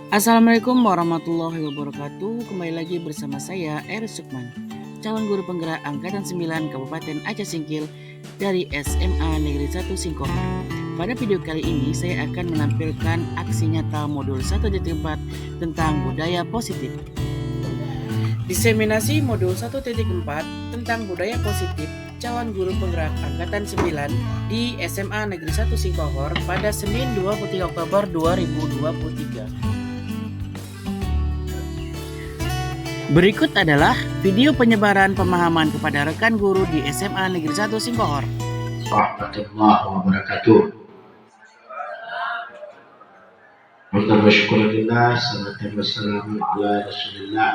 Assalamualaikum warahmatullahi wabarakatuh. Kembali lagi bersama saya Eris Sukman, calon guru penggerak angkatan 9 Kabupaten Aceh Singkil dari SMA Negeri 1 Singkohan. Pada video kali ini saya akan menampilkan aksi nyata modul 1.4 tentang budaya positif. Diseminasi modul 1.4 tentang budaya positif calon guru penggerak angkatan 9 di SMA Negeri 1 Singkohor pada Senin 23 Oktober 2023. Berikut adalah video penyebaran pemahaman kepada rekan guru di SMA Negeri 1 Singkohor. Warahmatullahi wabarakatuh. Hamdan wa syukuran lillah, salatan wa salamun ala rasulillah,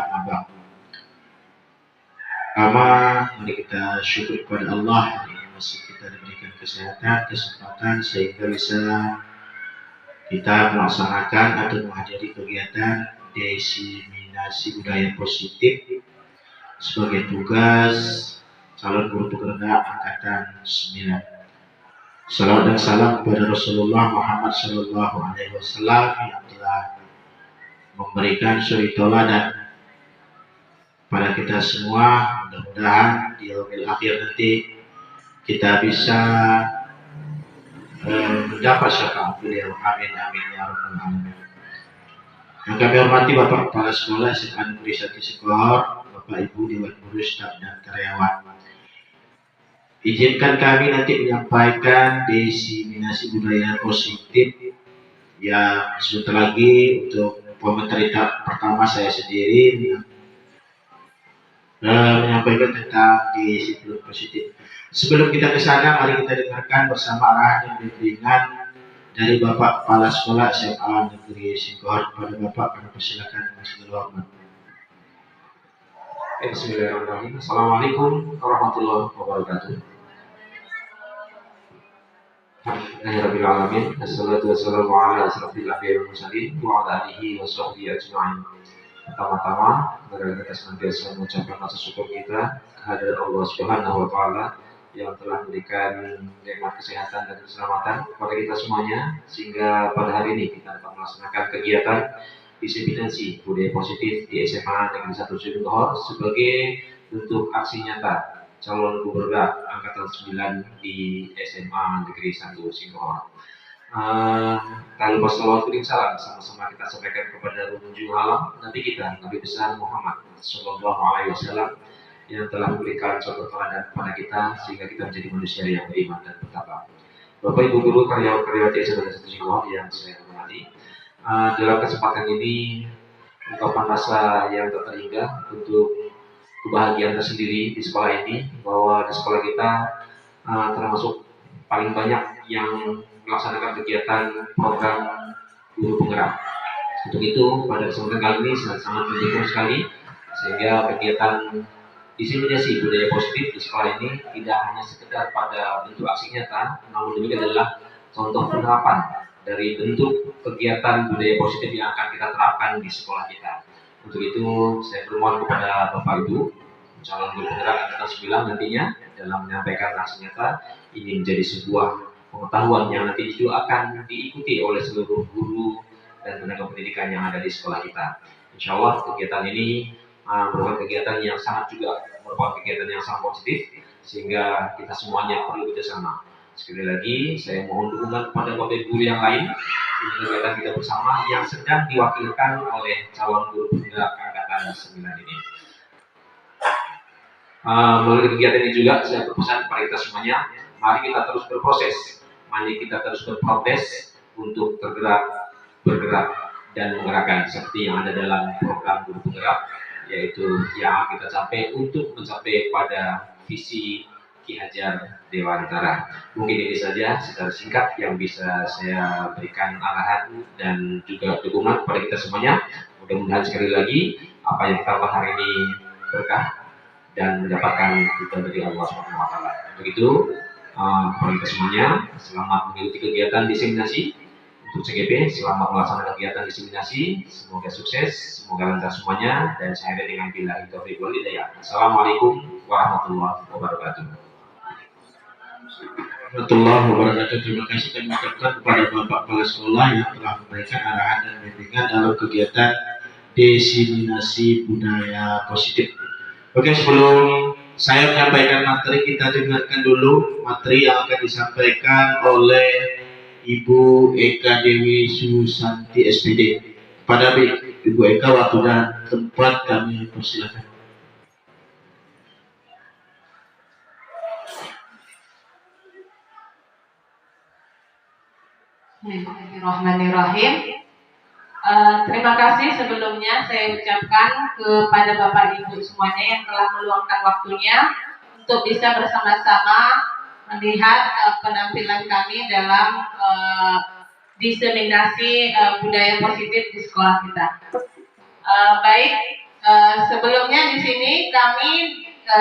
amma mari kita syukur kepada Allah yang masih kita diberikan kesehatan, kesempatan sehingga bisa kita melaksanakan atau menghadiri kegiatan diseminasi budaya positif sebagai tugas calon guru penggerak angkatan 9. Salawat dan salam kepada Rasulullah Muhammad Sallallahu Alaihi Wasallam yang telah memberikan suri teladan pada kita semua. Mudah-mudahan di yaumil akhir nanti kita bisa mendapat syafaat beliau. Amin amin ya rabbal alamin. Yang kami hormati Bapak Kepala Sekolah SMA Negeri 1 Singkohor, Bapak Ibu Dewan Guru, staf dan karyawan. Izinkan kami nanti menyampaikan diseminasi budaya positif yang sebentar lagi untuk pemateri pertama saya sendiri menyampaikan tentang disiplin positif. Sebelum kita ke sana, mari kita dengarkan bersama arahan yang bimbingan dari Bapak Kepala Sekolah SMA Negeri Singkohor. Kepada Bapak, kami persilakan dengan hormat. Bismillahirrahmanirrahim. Assalamualaikum warahmatullahi wabarakatuh. Alhamdulillahirabbil alamin. Wassalatu wassalamu ala asrofil anbiya'i wal mursalin wa ala alihi wa sahbihi ajma'in. Pertama-tama, marilah kita senantiasa mengucapkan rasa syukur kita kehadirat Allah Subhanahu wa taala yang telah memberikan nikmat kesehatan dan keselamatan kepada kita semuanya, sehingga pada hari ini kita dapat melaksanakan kegiatan diseminasi budaya positif di SMA Negeri 1 Singkohor sebagai bentuk aksi nyata calon guru penggerak angkatan 9 di SMA Negeri 1 Singkohor. Tanpa salawat dan salam sama-sama kita sampaikan kepada pengunjung alam Nabi kita, Nabi besar Muhammad Sallallahu Alaihi Wasallam, yang telah memberikan contoh teladan kepada kita sehingga kita menjadi manusia yang beriman dan bertakwa. Bapak Ibu guru, karyawan-karyawati SMA Negeri 1 Singkohor yang saya hormati, dalam kesempatan ini ungkapan rasa yang tak terhingga untuk kebahagiaan tersendiri di sekolah ini, bahwa di sekolah kita termasuk paling banyak yang melaksanakan kegiatan program guru penggerak. Untuk itu pada kesempatan kali ini sangat mendukung sekali, sehingga kegiatan diseminasi budaya positif di sekolah ini tidak hanya sekedar pada bentuk aksi nyata, namun demikian adalah contoh penerapan dari bentuk kegiatan budaya positif yang akan kita terapkan di sekolah kita. Untuk itu saya bermohon kepada Bapak Ibu calon guru penggerak angkatan 9 nantinya dalam menyampaikan aksi nyata ini menjadi sebuah pengetahuan yang nanti itu akan diikuti oleh seluruh guru dan tenaga pendidikan yang ada di sekolah kita. Insya Allah kegiatan ini merupakan kegiatan yang sangat positif, sehingga kita semuanya perlu bekerjasama. Sekali lagi saya mohon dukungan kepada Bapak Ibu guru yang lain. Ini kegiatan kita bersama yang sedang diwakilkan oleh calon guru penggerak angkatan 9 ini. Melalui kegiatan ini juga saya berpesan kepada kita semuanya, mari kita terus berproses, mari kita terus berprogres untuk bergerak dan menggerakkan seperti yang ada dalam program guru penggerak, yaitu yang kita capai untuk mencapai pada visi Ki Hajar Dewantara. Mungkin ini saja secara singkat yang bisa saya berikan arahan dan juga dukungan kepada kita semuanya. Mudah-mudahan sekali lagi apa yang kita lakukan hari ini berkah dan mendapatkan kita dari Allah Subhanahu wa taala. Begitu kepada kita semuanya, selamat mengikuti kegiatan diseminasi untuk CGP, selamat melaksanakan kegiatan diseminasi, semoga sukses, semoga lancar semuanya, dan saya ada dengan billahi taufiq wal hidayah. Assalamualaikum warahmatullahi wabarakatuh. warahmatullahi wabarakatuh. Terima kasih kami ucapkan kepada Bapak Kepala Sekolah yang telah memberikan arahan dan bimbingan dalam kegiatan diseminasi budaya positif. Oke, sebelum saya menyampaikan materi, kita dengarkan dulu materi yang akan disampaikan oleh Ibu Eka Dewi Susanti SPD. Pada Ibu Eka, waktu dan tempat kami persilakan. Bismillahirrahmanirrahim. Terima kasih sebelumnya saya ucapkan kepada Bapak Ibu semuanya yang telah meluangkan waktunya untuk bisa bersama-sama melihat penampilan kami dalam diseminasi budaya positif di sekolah kita. Sebelumnya di sini kami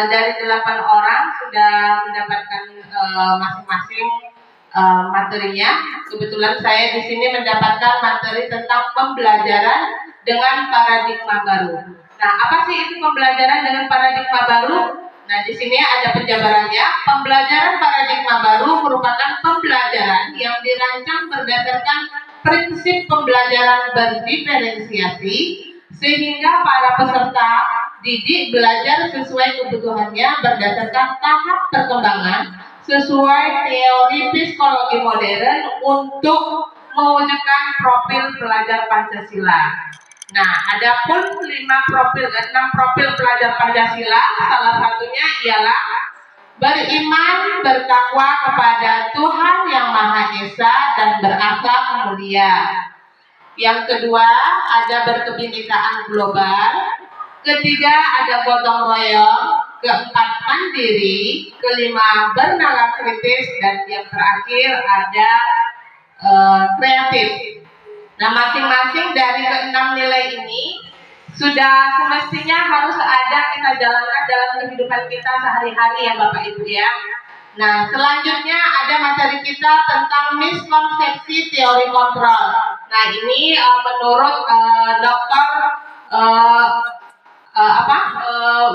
dari 8 orang sudah mendapatkan masing-masing materinya. Kebetulan saya di sini mendapatkan materi tentang pembelajaran dengan paradigma baru. Nah, apa sih itu pembelajaran dengan paradigma baru? Nah, di sini ada penjabarannya. Pembelajaran paradigma baru merupakan pembelajaran yang dirancang berdasarkan prinsip pembelajaran berdiferensiasi sehingga para peserta didik belajar sesuai kebutuhannya berdasarkan tahap perkembangan sesuai teori psikologi modern untuk mewujudkan profil pelajar Pancasila. Nah, ada pun 6 profil pelajar Pancasila. Salah satunya ialah beriman, bertakwa kepada Tuhan Yang Maha Esa dan berakhlak mulia. Yang kedua, ada berkebinekaan global. Ketiga, ada gotong royong. Keempat, mandiri. Kelima, bernalar kritis. Dan yang terakhir ada kreatif. Nah, masing-masing dari ke-6 nilai ini sudah semestinya harus ada kita jalankan dalam kehidupan kita sehari-hari ya Bapak Ibu ya. Nah, selanjutnya ada materi kita tentang miskonsepsi teori kontrol. Nah, ini menurut Dr.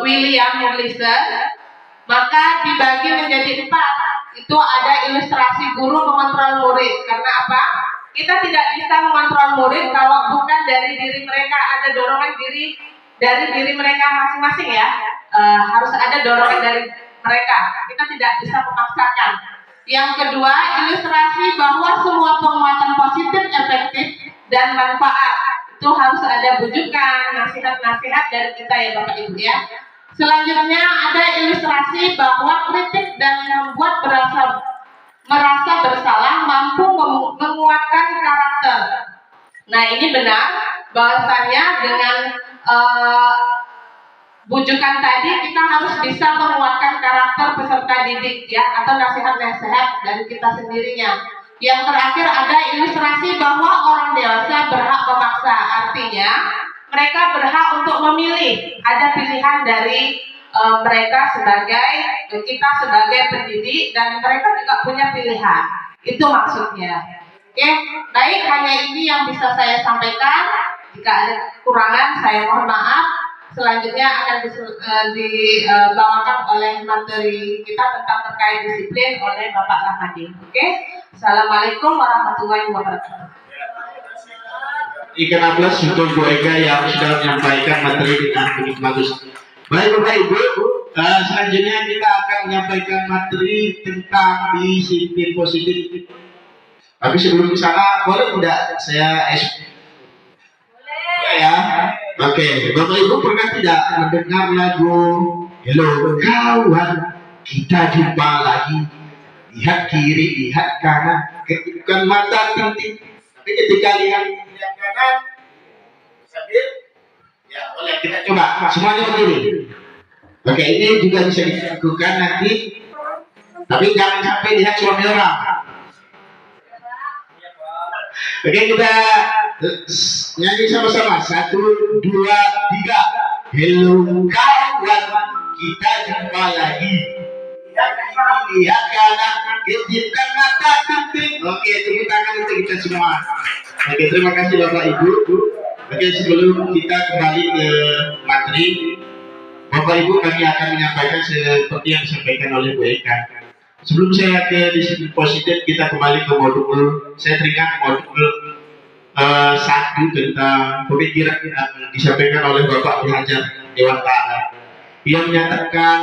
William Morrison, maka dibagi menjadi 4. Itu ada ilustrasi guru mengontrol murid. Karena apa? Kita tidak bisa mengontrol murid kalau bukan dari diri mereka, ada dorongan dari diri mereka masing-masing ya. Harus ada dorongan dari mereka. Kita tidak bisa memaksakan. Yang kedua, ilustrasi bahwa semua penguatan positif, efektif, dan manfaat itu harus ada bujukan, nasihat-nasihat dari kita ya Bapak Ibu ya. Selanjutnya ada ilustrasi bahwa kritik dan membuat merasa bersalah mampu menguatkan karakter. Nah, ini benar bahwasanya dengan bujukan tadi kita harus bisa menguatkan karakter peserta didik ya, atau nasihat-nasihat dari kita sendirinya. Yang terakhir ada ilustrasi bahwa orang dewasa berhak memaksa, artinya mereka berhak untuk memilih. Ada pilihan dari mereka kita sebagai pendidik, dan mereka juga punya pilihan. Itu maksudnya. Oke, baik, hanya ini yang bisa saya sampaikan. Jika ada kekurangan saya mohon maaf. Selanjutnya akan dibawakan oleh materi kita tentang terkait disiplin oleh Bapak Rahmadi. Oke, Assalamualaikum warahmatullahi wabarakatuh. Ikan aplaus untuk Bu Eka yang sudah menyampaikan materi dengan begitu bagus. Baik Bapak Ibu, selanjutnya kita akan menyampaikan materi tentang disiplin positif. Tapi sebelum ke sana, boleh tidak saya ya? Oke, Bapak Ibu pernah tidak mendengar lagu Hello kawan, kita jumpa lagi. Lihat kiri, lihat kanan, kedipkan mata titik. Tapi ketika lihat kanan, sambil ya boleh kita coba semuanya berdiri. Oke, ini juga bisa dilakukan nanti. Tapi jangan sampai lihat suami orang. Oke, kita nyanyi sama-sama. 1, 2, 3. Hello kawan, kita jumpa lagi. Lihat kiri, lihat kanan, kedipkan mata titik. Oke, tepuk tangan untuk kita semua. Oke, terima kasih Bapak Ibu. Oke, sebelum kita kembali ke materi, Bapak Ibu kami akan menyampaikan seperti yang disampaikan oleh Bu Eka. Sebelum saya ke disiplin positif, kita kembali ke modul. Saya teringat modul satu tentang pemikiran yang disampaikan oleh Bapak Pengajar Dewan Ta'ala. Ia menyatakan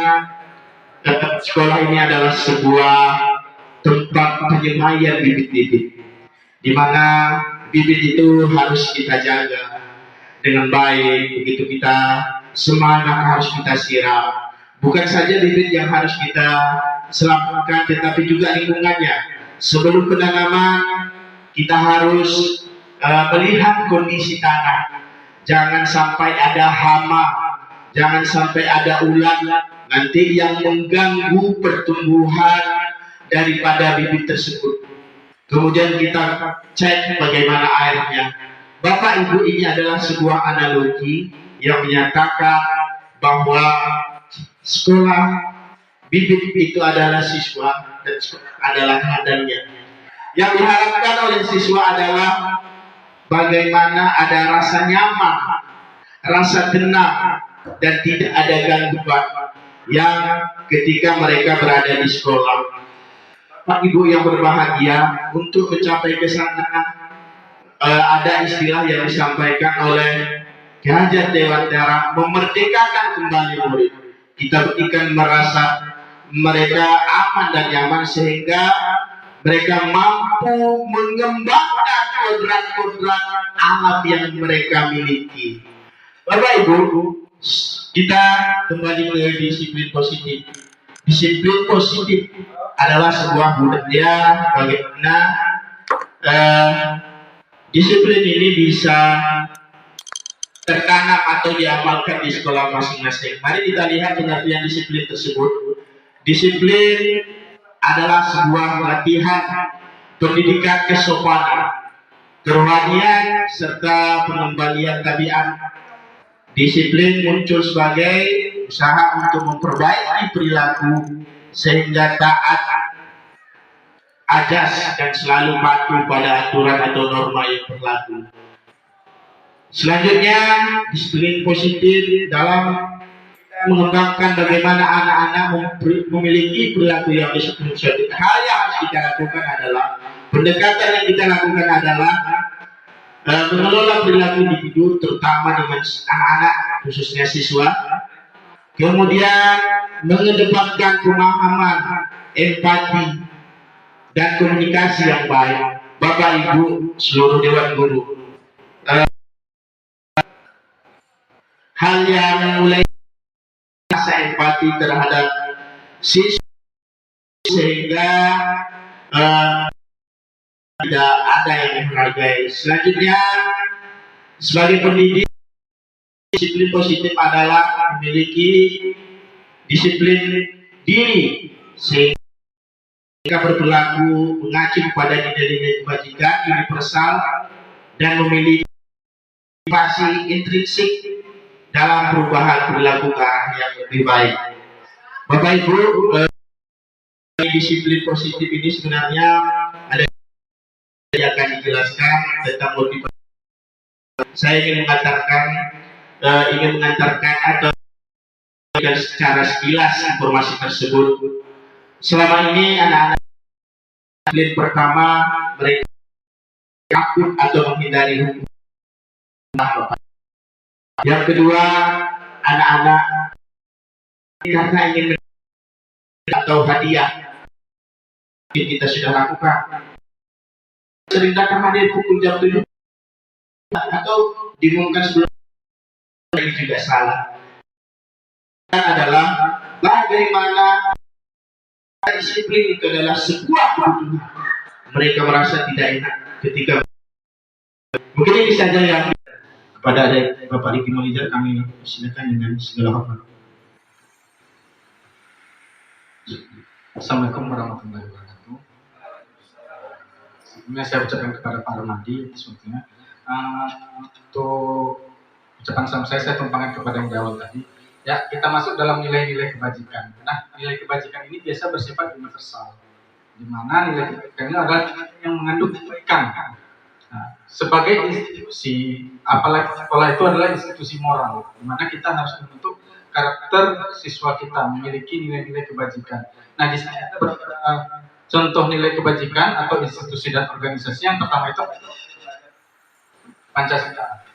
sekolah ini adalah sebuah tempat penyemaian bibit-bibit, di mana bibit itu harus kita jaga dengan baik. Begitu kita semangat harus kita siram. Bukan saja bibit yang harus kita selamatkan, tetapi juga lingkungannya. Sebelum penanaman, kita harus melihat kondisi tanah. Jangan sampai ada hama, jangan sampai ada ulat nanti yang mengganggu pertumbuhan daripada bibit tersebut. Kemudian kita cek bagaimana airnya. Bapak Ibu, ini adalah sebuah analogi yang menyatakan bahwa sekolah bibit itu adalah siswa dan adalah kadernya. Yang diharapkan oleh siswa adalah bagaimana ada rasa nyaman, rasa tenang, dan tidak ada gangguan yang ketika mereka berada di sekolah. Pak Ibu yang berbahagia, untuk mencapai ke sana ada istilah yang disampaikan oleh Ki Hajar Dewan Ta'ala, memerdekakan kembali murid. Kita berikan merasa mereka aman dan nyaman sehingga mereka mampu mengembangkan kodrat-kodrat alam yang mereka miliki. Bapak Ibu, kita kembali ke disiplin positif. Disiplin positif adalah sebuah budaya bagaimana disiplin ini bisa tertanam atau diamalkan di sekolah masing-masing. Mari kita lihat pengertian disiplin tersebut. Disiplin adalah sebuah latihan pendidikan kesopanan, kerohanian, serta pengembalian tabiat. Disiplin muncul sebagai usaha untuk memperbaiki perilaku sehingga taat ajas dan selalu patuh pada aturan atau norma yang berlaku. Selanjutnya, disiplin positif dalam mengembangkan bagaimana anak-anak memiliki perilaku yang disiplin positif. Hal yang harus kita lakukan adalah, pendekatan yang kita lakukan adalah mengelola perilaku individu, terutama dengan anak-anak, khususnya siswa. Kemudian mengedepankan pemahaman, empati, dan komunikasi yang baik. Bapak Ibu, seluruh Dewan Guru, hal yang mulai rasa empati terhadap siswa sehingga tidak ada yang menghargai. Selanjutnya, sebagai pendidik, disiplin positif adalah memiliki disiplin diri sehingga berperilaku mengacu pada nilai-nilai kebajikan universal dan memiliki motivasi intrinsik dalam perubahan perilaku ke arah yang lebih baik. Bapak Ibu, disiplin positif ini sebenarnya ada yang akan dijelaskan tentang motivasi. Saya ingin mengantarkan atau secara sekilas informasi tersebut. Selama ini anak-anak disiplin pertama, mereka takut atau menghindari hukum. Yang kedua, anak-anak karena ingin atau hadiah kita sudah lakukan. Sering datang hadir pukul jam 7 atau diumumkan sebelum, ini juga salah. Adalah bagaimana disiplin itu adalah sebuah kebutuhan. Mereka merasa tidak enak ketika mungkin ini saja yang kepada Bapak Riki Manajer kami persilakan dengan segala hormat. Assalamualaikum warahmatullahi wabarakatuh. Sebelumnya saya ucapkan kepada Pak Romadi sebetulnya untuk ucapan salam saya tumpangkan kepada yang di awal tadi. Ya, kita masuk dalam nilai-nilai kebajikan. Nah, nilai kebajikan ini biasa bersifat universal, di mana nilai kebajikan ini adalah yang mengandung kebaikan. Nah, sebagai institusi, apalagi sekolah itu adalah institusi moral, di mana kita harus membentuk karakter siswa kita, memiliki nilai-nilai kebajikan. Nah, di sini ada beberapa contoh nilai kebajikan atau institusi dan organisasi. Yang pertama itu Pancasila.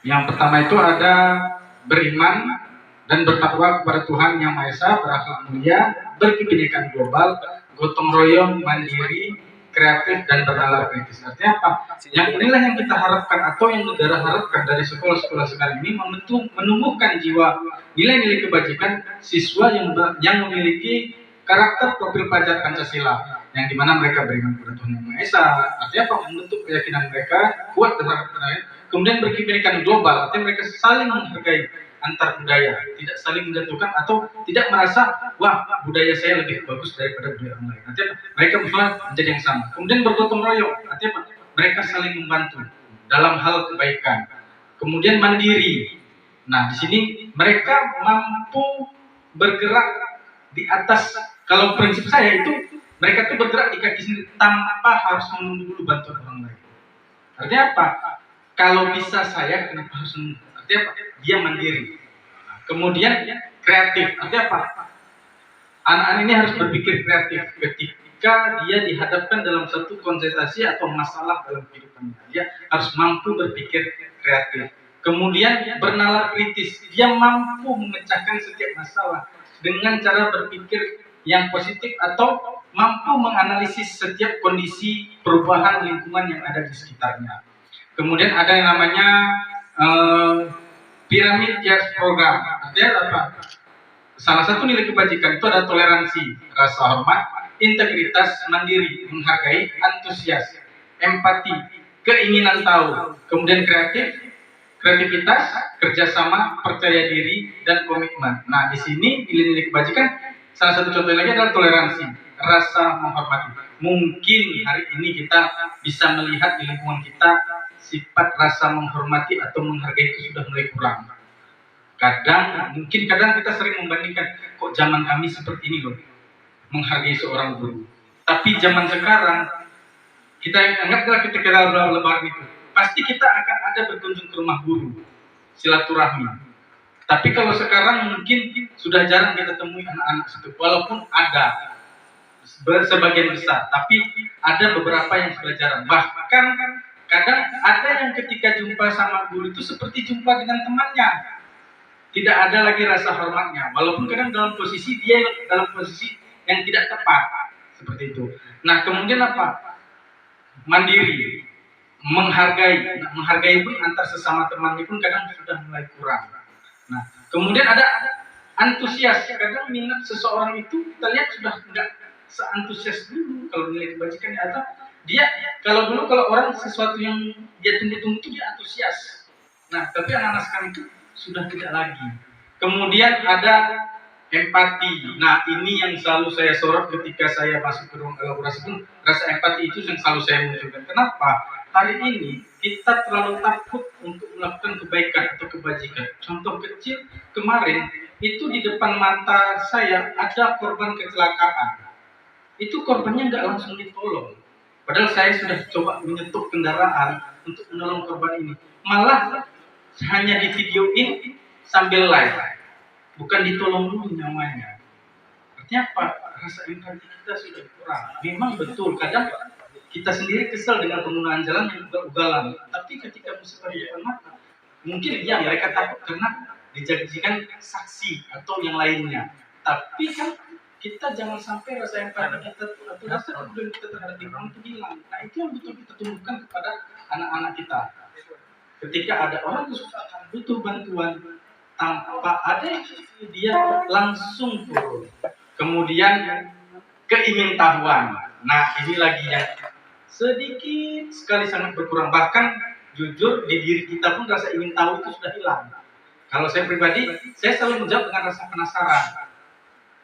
Yang pertama itu ada beriman dan bertakwa kepada Tuhan Yang Maha Esa, berakhlak mulia, berkebinekaan global, gotong royong, mandiri, kreatif, dan bernalar kritis. Artinya apa? Yang inilah yang kita harapkan atau yang negara harapkan dari sekolah-sekolah sekarang ini, menumbuhkan jiwa nilai-nilai kebajikan siswa yang memiliki karakter profil pelajar Pancasila, yang dimana mereka beriman kepada Tuhan Yang Maha Esa. Artinya apa? Membentuk keyakinan mereka kuat terhadap lain. Kemudian berkebinekaan global, artinya mereka saling menghargai antar budaya, tidak saling menjatuhkan atau tidak merasa wah budaya saya lebih bagus daripada budaya orang lain. Artinya mereka menjadi yang sama. Kemudian bergotong royong, artinya mereka saling membantu dalam hal kebaikan. Kemudian mandiri. Nah, di sini mereka mampu bergerak di atas. Kalau prinsip saya itu mereka tuh bergerak di kaki sendiri tanpa harus menunggu dulu bantuan orang lain. Artinya apa? Kalau bisa saya, kenapa harus menunggu? Artinya apa? Dia mandiri. Kemudian kreatif. Artinya apa? Anak-anak ini harus berpikir kreatif ketika dia dihadapkan dalam satu konsentrasi atau masalah dalam kehidupannya. Dia harus mampu berpikir kreatif. Kemudian bernalar kritis. Dia mampu memecahkan setiap masalah dengan cara berpikir yang positif atau mampu menganalisis setiap kondisi perubahan lingkungan yang ada di sekitarnya. Kemudian ada yang namanya Pyramid Jazz Program. Artinya apa? Salah satu nilai kebajikan itu ada toleransi, rasa hormat, integritas, mandiri, menghargai, antusias, empati, keinginan tahu, kemudian kreativitas, kerjasama, percaya diri, dan komitmen. Nah, di sini nilai-nilai kebajikan salah satu contoh lagi adalah toleransi, rasa menghormati. Mungkin hari ini kita bisa melihat di lingkungan kita sifat rasa menghormati atau menghargai itu sudah mulai kurang. Kadang kita sering membandingkan, kok zaman kami seperti ini loh, menghargai seorang guru. Tapi zaman sekarang, kita anggaplah ketika lebaran itu, pasti kita akan ada berkunjung ke rumah guru, silaturahmi. Tapi kalau sekarang mungkin sudah jarang kita temui anak-anak situ, walaupun ada sebagian besar, tapi ada beberapa yang sudah jarang. Bahkan kadang ada yang ketika jumpa sama guru itu seperti jumpa dengan temannya, tidak ada lagi rasa hormatnya, walaupun kadang dalam posisi yang tidak tepat seperti itu. Nah, kemudian apa? Mandiri, menghargai pun antar sesama temannya pun kadang sudah mulai kurang. Nah, kemudian ada antusias. Kadang minat seseorang itu kita lihat sudah tidak seantusias dulu kalau nilai kebajikannya, atau dia kalau orang sesuatu yang dia tunggu-tunggu itu dia antusias. Nah, tapi anak-anak sekarang itu sudah tidak lagi. Kemudian ada empati. Nah, ini yang selalu saya sorot ketika saya masuk ke ruang elaborasi pun, rasa empati itu yang selalu saya munculkan. Kenapa? Hari ini kita terlalu takut untuk melakukan kebaikan atau kebajikan. Contoh kecil, kemarin itu di depan mata saya ada korban kecelakaan. Itu korbannya nggak langsung ditolong. Padahal saya sudah coba menyetuk kendaraan untuk menolong korban ini. Malah hanya di videoin sambil live. Bukan ditolong dulu nyawanya. Artinya apa? Rasa empati kita sudah kurang. Memang betul, kadang kita sendiri kesal dengan penggunaan jalan yang ugal-ugalan. Tapi ketika musibah di depan mata, mungkin ya mereka takut karena dijadikan saksi atau yang lainnya. Tapi kan kita jangan sampai rasa empati kita atau rasa kepedulian kita terhadap lingkungan itu hilang. Nah, itu yang betul kita tumbuhkan kepada anak-anak kita. Ketika ada orang kesusahan butuh bantuan, tanpa ada dia langsung turun. Kemudian keingintahuan. Nah, ini lagi yang sedikit sekali sangat berkurang. Bahkan jujur di diri kita pun rasa ingin tahu itu sudah hilang. Kalau saya pribadi, saya selalu menjawab dengan rasa penasaran.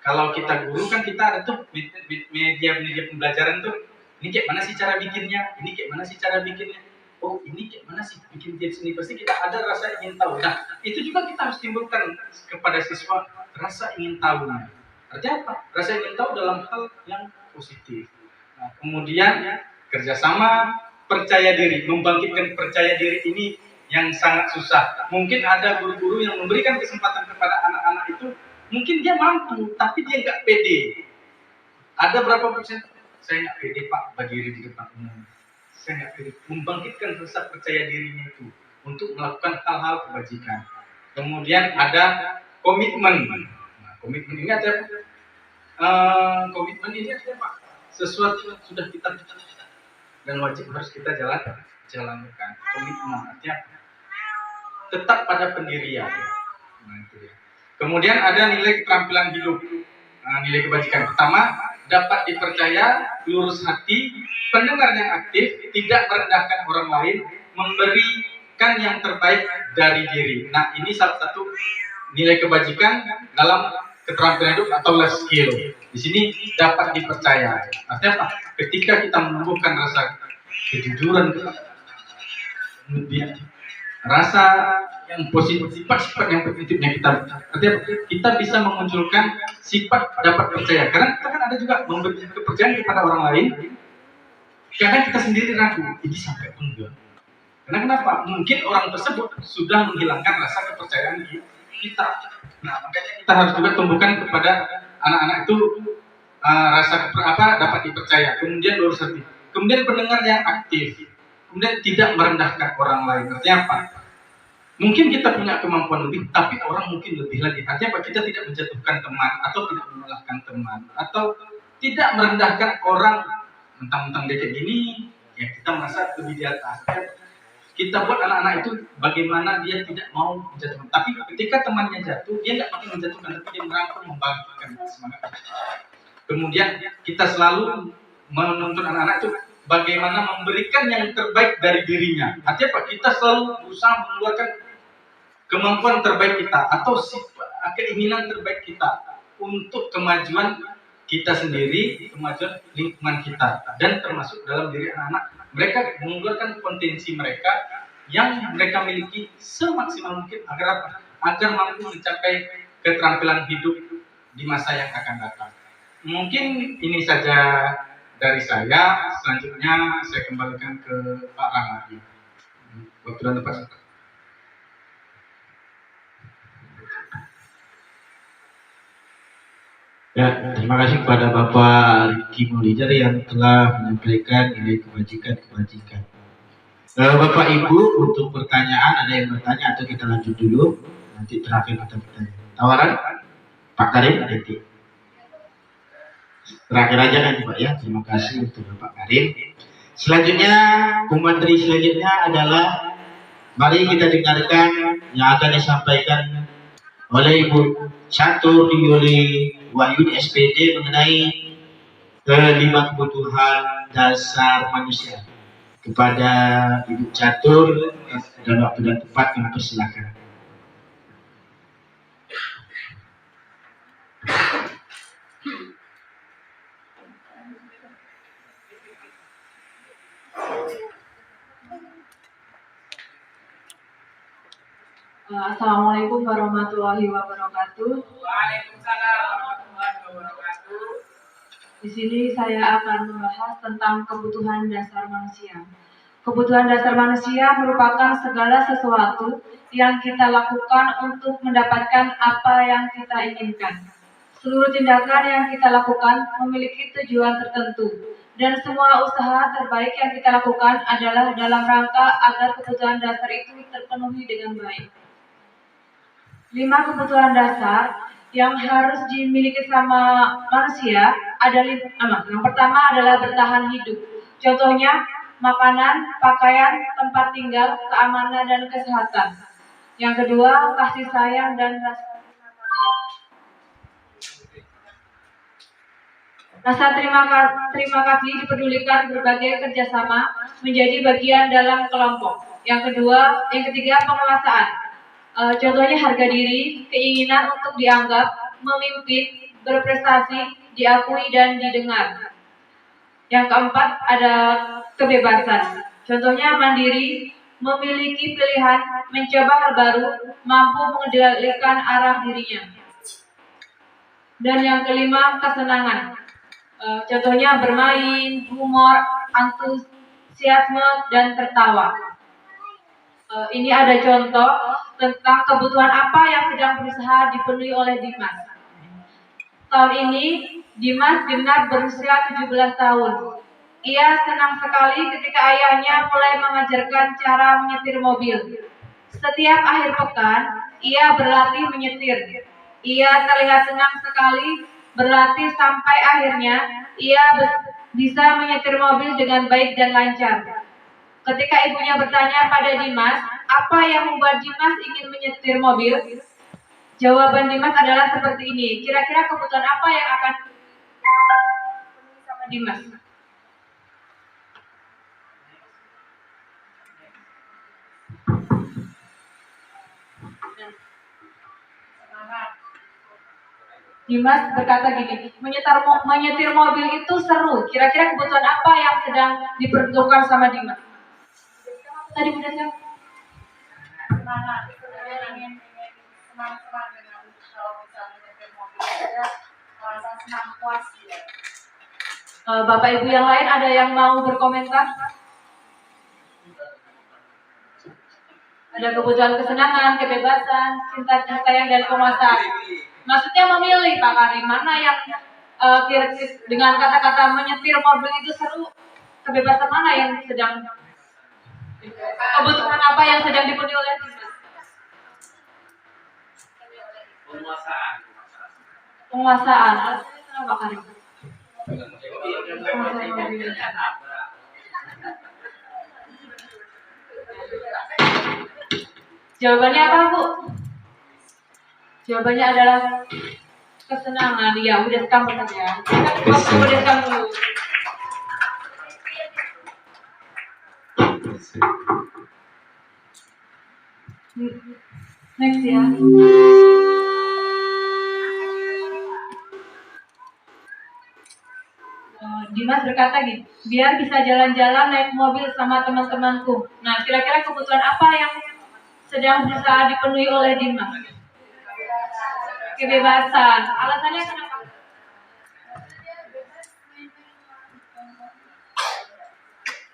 Kalau kita guru kan kita ada tuh media pembelajaran tuh, ini kayak mana sih cara bikinnya, ini kayak mana sih cara bikinnya, oh ini kayak mana sih bikin di sini, pasti kita ada rasa ingin tahu. Nah, itu juga kita harus timbulkan kepada siswa rasa ingin tahunya. Artinya apa? Rasa ingin tahu dalam hal yang positif. Nah, kemudian kerjasama, percaya diri, membangkitkan percaya diri ini yang sangat susah. Mungkin ada guru-guru yang memberikan kesempatan kepada anak-anak itu, mungkin dia mampu, tapi dia nggak pede. Ada berapa persen? Saya nggak pede Pak berdiri di depan umum. Saya nggak pede. Membangkitkan rasa percaya dirinya itu untuk melakukan hal-hal kebajikan. Kemudian ada komitmen. Nah, komitmen ini ada komitmen ini ada Pak. Sesuatu yang sudah kita dan wajib harus kita jalankan. Komitmen artinya tetap pada pendirian. Nah, itu ya. Kemudian ada nilai keterampilan hidup. Nah, nilai kebajikan pertama, dapat dipercaya, lurus hati, pendengar yang aktif, tidak merendahkan orang lain, memberikan yang terbaik dari diri. Nah, ini salah satu nilai kebajikan dalam keterampilan hidup atau life skill. Di sini dapat dipercaya. Artinya apa? Ketika kita menumbuhkan rasa kejujuran, kemudian rasa yang positif, sifat-sifat yang positifnya artinya kita bisa memunculkan sifat dapat percaya. Karena kita kan ada juga memberi kepercayaan kepada orang lain. Kadang kita sendiri ragu, ini sampai enggak. Karena kenapa? Mungkin orang tersebut sudah menghilangkan rasa kepercayaan kita. Nah, makanya kita harus juga tumbuhkan kepada anak-anak itu rasa dapat dipercaya. Kemudian lurus hati. Kemudian pendengar yang aktif. Kemudian tidak merendahkan orang lain. Artinya apa? Mungkin kita punya kemampuan lebih, tapi orang mungkin lebih lagi. Artinya apa? Kita tidak menjatuhkan teman, atau tidak menyalahkan teman, atau tidak merendahkan orang. Mentang-mentang dia kayak gini, ya kita merasa lebih di atas. Kita buat anak-anak itu bagaimana dia tidak mau menjatuhkan. Tapi ketika temannya jatuh, dia nggak makin menjatuhkan, tapi dia merangkul, membangkitkan semangat. Kemudian kita selalu menuntun anak-anak itu bagaimana memberikan yang terbaik dari dirinya. Artinya apa? Kita selalu berusaha mengeluarkan kemampuan terbaik kita atau keinginan terbaik kita untuk kemajuan kita sendiri, kemajuan lingkungan kita, dan termasuk dalam diri anak-anak. Mereka mengeluarkan potensi mereka yang mereka miliki semaksimal mungkin agar mampu mencapai keterampilan hidup di masa yang akan datang. Mungkin ini saja dari saya. Selanjutnya saya kembalikan ke Pak Rahmadi. Waktu dan tempat. Ya, terima kasih kepada Bapak Riki Maulijar yang telah menyampaikan nilai kebajikan. Bapak Ibu, untuk pertanyaan ada yang bertanya atau kita lanjut dulu? Nanti terakhir kita bertanya. Tawaran? Pak Karim, nanti. Terakhir aja kan Pak ya. Terima kasih untuk Bapak Karim. Selanjutnya, pemateri selanjutnya adalah mari kita dengarkan yang akan disampaikan oleh Ibu Catur Yuli Wahyuni SPD mengenai 5 kebutuhan dasar manusia. Kepada Ibu Catur dan waktu dan tempat kami persilakan. Assalamualaikum warahmatullahi wabarakatuh. Waalaikumsalam warahmatullahi wabarakatuh. Di sini saya akan membahas tentang kebutuhan dasar manusia. Kebutuhan dasar manusia merupakan segala sesuatu yang kita lakukan untuk mendapatkan apa yang kita inginkan. Seluruh tindakan yang kita lakukan memiliki tujuan tertentu, dan semua usaha terbaik yang kita lakukan adalah dalam rangka agar kebutuhan dasar itu terpenuhi dengan baik. 5 kebutuhan dasar yang harus dimiliki sama manusia adalah yang pertama adalah bertahan hidup. Contohnya makanan, pakaian, tempat tinggal, keamanan dan kesehatan. Yang kedua, kasih sayang dan rasa terima kasih dipedulikan berbagai kerjasama menjadi bagian dalam kelompok. Yang ketiga, penguasaan. Contohnya harga diri, keinginan untuk dianggap, memimpin, berprestasi, diakui dan didengar. Yang keempat ada kebebasan. Contohnya mandiri, memiliki pilihan, mencoba hal baru, mampu mengendalikan arah dirinya. Dan yang kelima, kesenangan. Contohnya bermain, humor, antusiasme, dan tertawa. Ini ada contoh tentang kebutuhan apa yang sedang berusaha dipenuhi oleh Dimas. Tahun ini, Dimas genap berusia 17 tahun. Ia senang sekali ketika ayahnya mulai mengajarkan cara menyetir mobil. Setiap akhir pekan, ia berlatih menyetir. Ia terlihat senang sekali berlatih sampai akhirnya ia bisa menyetir mobil dengan baik dan lancar. Ketika ibunya bertanya pada Dimas, apa yang membuat Dimas ingin menyetir mobil? Jawaban Dimas adalah seperti ini. Kira-kira kebutuhan apa yang akan dipenuhi sama Dimas? Dimas berkata gini, menyetir mobil itu seru. Kira-kira kebutuhan apa yang sedang diperlukan sama Dimas? Tadi udah kan? Semangat. Ingin semangat dengan kalau bisa menyetir mobil. Saya merasa senang puas. Bapak Ibu yang lain ada yang mau berkomentar? Ada kebutuhan kesenangan, kebebasan, cinta sayang dan penguasaan. Maksudnya memilih Pak Karim, mana yang dengan kata-kata menyetir mobil itu seru, kebebasan mana yang sedang, kebutuhan apa yang sedang dipenuhi oleh Dimas? Penguasaan. Alasannya kenapa Pak Karim? Jawabannya apa Bu? Jawabannya adalah kesenangan. Ya, udah sekam benar ya. Udah sekam dulu. Next ya. Dimas berkata gini, biar bisa jalan-jalan naik mobil sama teman-temanku. Nah, kira-kira kebutuhan apa yang sedang berusaha dipenuhi oleh Dimas? Kebebasan. Alasannya kenapa?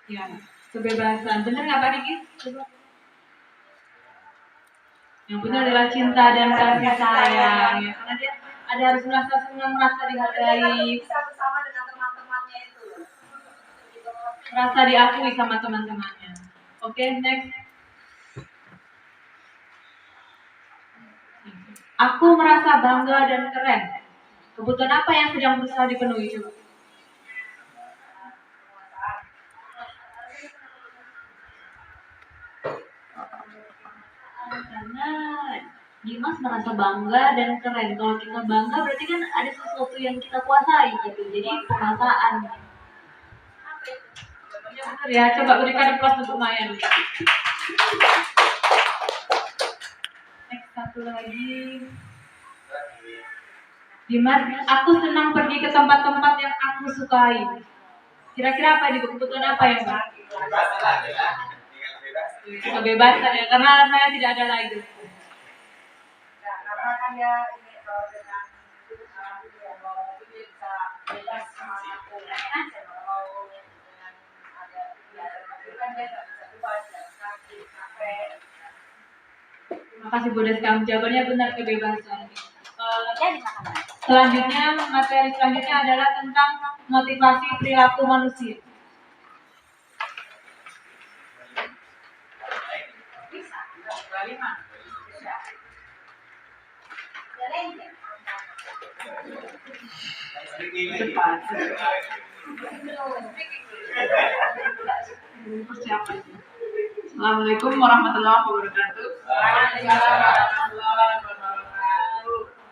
Ya, kebebasan. Benar nggak Pak Diki? Yang benar adalah cinta dan kasih sayang. Ya, karena dia ada harus merasa senang, merasa dihargai, Bersama dengan teman-temannya itu. merasa diakui sama teman-temannya. Oke, next. Aku merasa bangga dan keren. Kebutuhan apa yang sedang berusaha dipenuhi? Coba. Karena Dimas merasa bangga dan keren. Kalau kita bangga berarti kan ada sesuatu yang kita kuasai gitu. Jadi perasaan. Benar ya, coba berikan applause untuk Mayan. Next, satu lagi. Dimas, aku senang pergi ke tempat-tempat yang aku sukai. Kira-kira apa nih, kebutuhan apa ya Pak? Kebebasan ya, karena saya tidak ada lagi. Ya, karena kan dia ini dengan dia bisa bebas semangatku. Kalau dengan ada kan dia nggak bisa bebas jalan kaki, capek. Terima kasih Bu Deskam, jawabannya benar, kebebasan. Selanjutnya, materi selanjutnya adalah tentang motivasi perilaku manusia. Cepat. Persiapan. Assalamualaikum warahmatullahi wabarakatuh.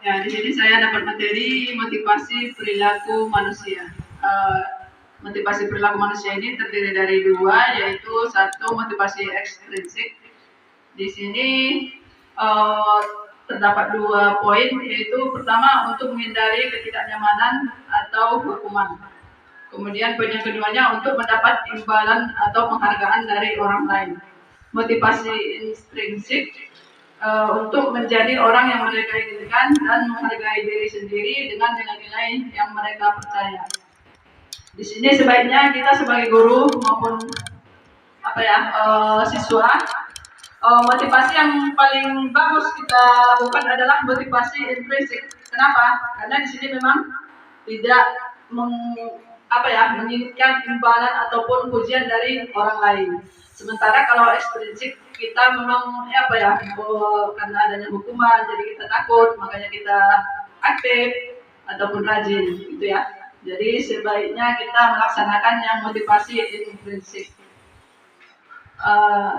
Ya, di sini saya dapat materi motivasi perilaku manusia. Motivasi perilaku manusia ini terdiri dari dua, yaitu satu motivasi ekstrinsik. Di sini terdapat dua poin, yaitu pertama untuk menghindari ketidaknyamanan atau hukuman. Kemudian poin yang keduanya untuk mendapat imbalan atau penghargaan dari orang lain. Motivasi intrinsik untuk menjadi orang yang mereka inginkan dan menghargai diri sendiri dengan nilai-nilai yang mereka percaya. Di sini sebaiknya kita sebagai guru maupun siswa, motivasi yang paling bagus kita lakukan adalah motivasi intrinsik. Kenapa? Karena di sini memang tidak menginginkan imbalan ataupun pujian dari orang lain. Sementara kalau ekstrinsik kita memang karena adanya hukuman jadi kita takut, makanya kita aktif ataupun rajin gitu ya. Jadi sebaiknya kita melaksanakan yang motivasi intrinsik.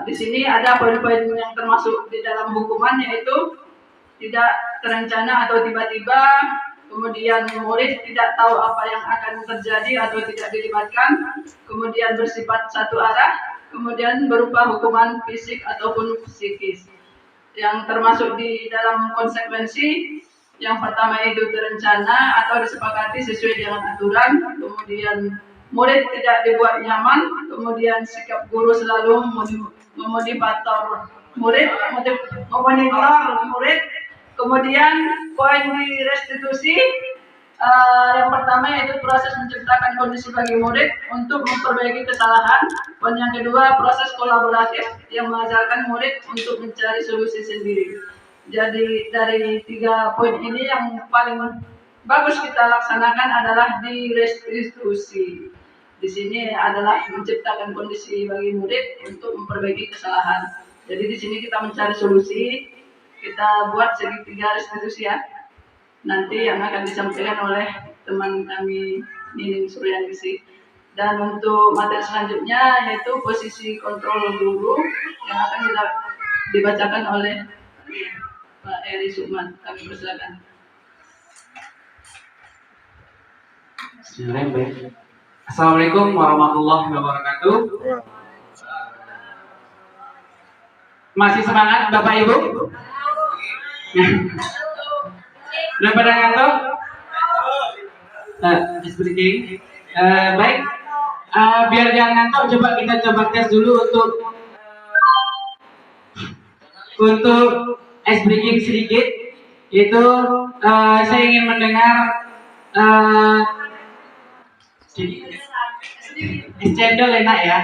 Di sini ada poin-poin yang termasuk di dalam hukuman, yaitu tidak terencana atau tiba-tiba, kemudian murid tidak tahu apa yang akan terjadi atau tidak dilibatkan, kemudian bersifat satu arah, kemudian berupa hukuman fisik ataupun psikis. Yang termasuk di dalam konsekuensi, yang pertama itu terencana atau disepakati sesuai dengan aturan, kemudian murid tidak dibuat nyaman, kemudian sikap guru selalu memonitor murid, kemudian poin di restitusi, yang pertama yaitu proses menciptakan kondisi bagi murid untuk memperbaiki kesalahan. Poin yang kedua, proses kolaboratif yang mengajarkan murid untuk mencari solusi sendiri. Jadi dari 3 poin ini yang paling bagus kita laksanakan adalah di restitusi. Di sini adalah menciptakan kondisi bagi murid untuk memperbaiki kesalahan. Jadi di sini kita mencari solusi, kita buat segitiga restitusi ya. Nanti yang akan disampaikan oleh teman kami Nining Suryandisi. Dan untuk materi selanjutnya yaitu posisi kontrol guru yang akan dibacakan oleh Pak Eri Sukman. Kami persilakan. Bismillahirrahmanirrahim. Assalamualaikum warahmatullahi wabarakatuh. Masih semangat Bapak Ibu? Udah pada ngantuk? Speaking. Baik. Biar jangan ngantuk, kita coba tes dulu untuk ice breaking sedikit. Yaitu saya ingin mendengar cendol enak ya.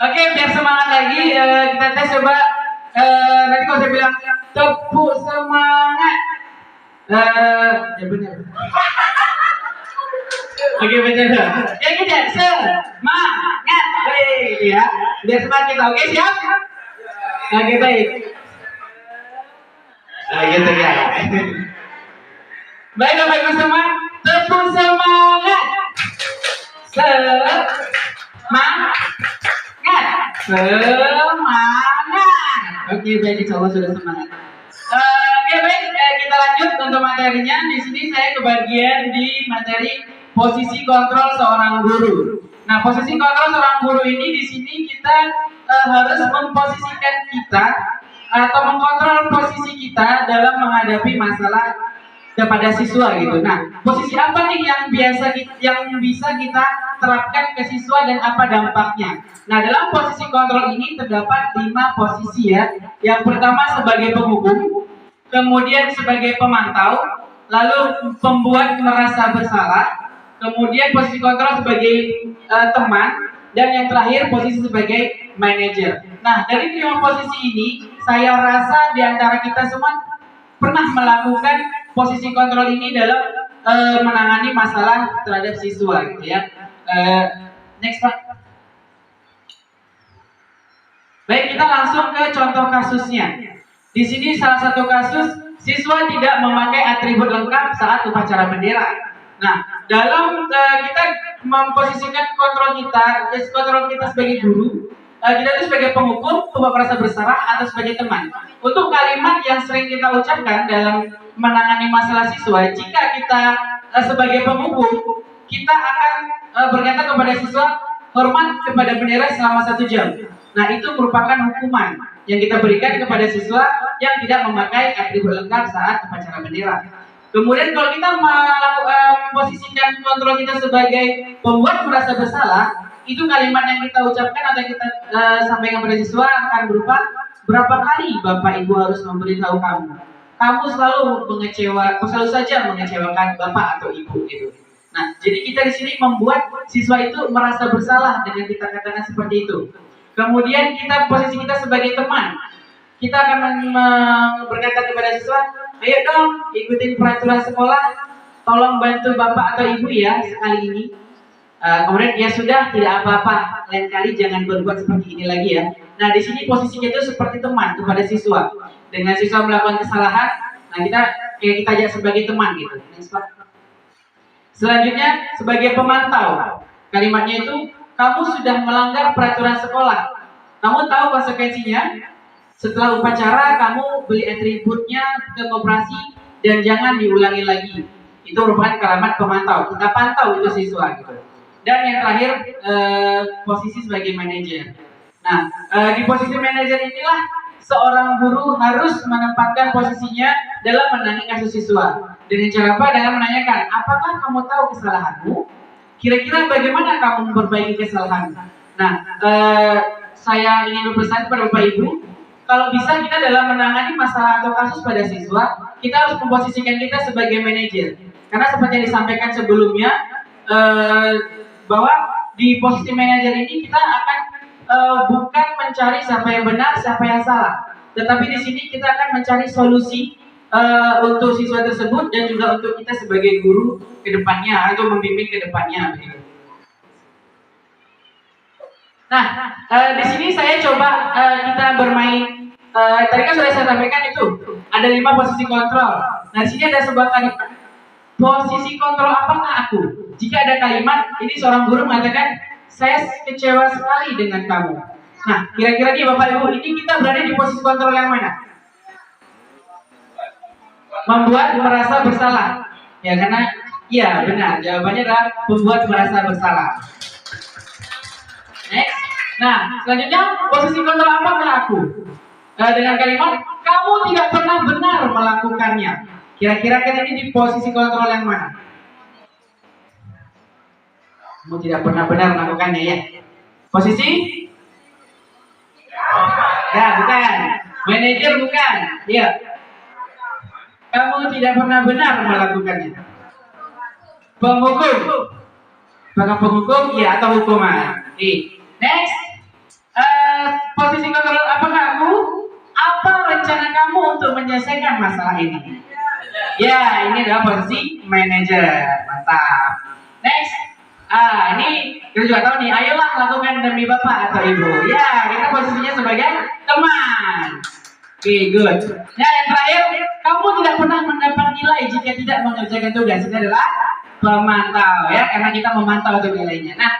Oke, biar semangat lagi, kita tes coba. Nanti kalau saya bilang tepuk semangat, ya benar. Oke, benar. Ya kita semangat, ya. Biar semangat kita. Oke, siap? Oke, baik. Gitu ya. Baik, Bapak Ibu semua, tepuk semangat. Semangat. Oke, baik, insya Allah sudah semangat. Oke, baik, kita lanjut untuk materinya. Di sini saya kebagian di materi posisi kontrol seorang guru. Nah, posisi kontrol seorang guru ini di sini kita harus memposisikan kita atau mengkontrol posisi kita dalam menghadapi masalah kepada siswa gitu. Nah, posisi apa nih yang bisa kita terapkan ke siswa dan apa dampaknya? Nah, dalam posisi kontrol ini terdapat 5 posisi ya. Yang pertama sebagai penghukum, kemudian sebagai pemantau, lalu pembuat merasa bersalah, kemudian posisi kontrol sebagai teman, dan yang terakhir posisi sebagai manajer. Nah, dari 5 posisi ini, saya rasa di antara kita semua pernah melakukan posisi kontrol ini dalam menangani masalah terhadap siswa gitu ya. Next Pak. Baik, kita langsung ke contoh kasusnya. Di sini salah satu kasus siswa tidak memakai atribut lengkap saat upacara bendera. Nah, dalam kita memposisikan kontrol kita sebagai guru, kita itu sebagai penghukum, pembuat merasa bersalah, atau sebagai teman. Untuk kalimat yang sering kita ucapkan dalam menangani masalah siswa, jika kita sebagai penghukum, kita akan berkata kepada siswa, hormat kepada bendera selama 1 jam. Nah, itu merupakan hukuman yang kita berikan kepada siswa yang tidak memakai atribut lengkap saat upacara bendera. Kemudian kalau kita memposisikan kontrol kita sebagai pembuat merasa bersalah, itu kalimat yang kita ucapkan atau kita sampaikan kepada siswa akan berupa berapa kali Bapak Ibu harus memberitahu kamu? Kamu selalu selalu saja mengecewakan Bapak atau Ibu gitu. Nah, jadi kita di sini membuat siswa itu merasa bersalah dengan kita katakan seperti itu. Kemudian posisi kita sebagai teman, kita akan berkata kepada siswa, ayo dong ikutin peraturan sekolah, tolong bantu Bapak atau Ibu ya sekali ini. Kemudian ya sudah, tidak apa-apa, lain kali jangan berbuat seperti ini lagi ya. Nah, di sini posisinya itu seperti teman kepada siswa. Dengan siswa melakukan kesalahan, nah kita ajak sebagai teman gitu. Selanjutnya sebagai pemantau. Kalimatnya itu, kamu sudah melanggar peraturan sekolah. Kamu tahu konsekuensinya? Setelah upacara, kamu beli atributnya ke koperasi dan jangan diulangi lagi. Itu merupakan kalimat pemantau. Kita pantau itu siswa gitu. Dan yang terakhir posisi sebagai manajer. Nah, di posisi manajer inilah seorang guru harus menempatkan posisinya dalam menangani kasus siswa. Dengan cara apa? Dengan menanyakan, apakah kamu tahu kesalahanmu? Kira-kira bagaimana kamu memperbaiki kesalahan? Nah, saya ingin berpesan kepada Bapak Ibu, kalau bisa kita dalam menangani masalah atau kasus pada siswa, kita harus memposisikan kita sebagai manajer. Karena seperti yang disampaikan sebelumnya, bahwa di posisi manajer ini kita akan bukan mencari siapa yang benar, siapa yang salah, tetapi di sini kita akan mencari solusi untuk siswa tersebut dan juga untuk kita sebagai guru ke depannya atau membimbing ke depannya. Nah, di sini saya coba kita bermain. Tadi kan sudah saya sampaikan itu ada 5 posisi kontrol. Nah, di sini ada sebuah kalimat. Posisi kontrol apakah aku? Jika ada kalimat, ini seorang guru mengatakan, saya kecewa sekali dengan kamu. Nah, kira-kira nih Bapak Ibu, ini kita berada di posisi kontrol yang mana? Membuat merasa bersalah. Ya, karena, iya benar, jawabannya adalah membuat merasa bersalah. Next. Nah, selanjutnya, posisi kontrol apakah aku? Dengan kalimat, kamu tidak pernah benar melakukannya. Kira-kira kan ini di posisi kontrol yang mana? Kamu tidak pernah benar melakukannya ya. Posisi? Ya, bukan. Manajer bukan. Iya. Kamu tidak pernah benar melakukannya. Penghukum. Apakah penghukum? Ya, atau hukuman. Next. Posisi kontrol apakah aku? Apa rencana kamu untuk menyelesaikan masalah ini? Ya, ini adalah posisi manajer. Mantap. Next. Ini kita juga tahu nih, ayolah lakukan demi Bapak atau Ibu. Ya, kita posisinya sebagai teman. Oke, good. Nah, yang terakhir, kamu tidak pernah mendapat nilai jika tidak mengerjakan tugas. Ini adalah pemantau ya, karena kita memantau itu nilainya. Nah,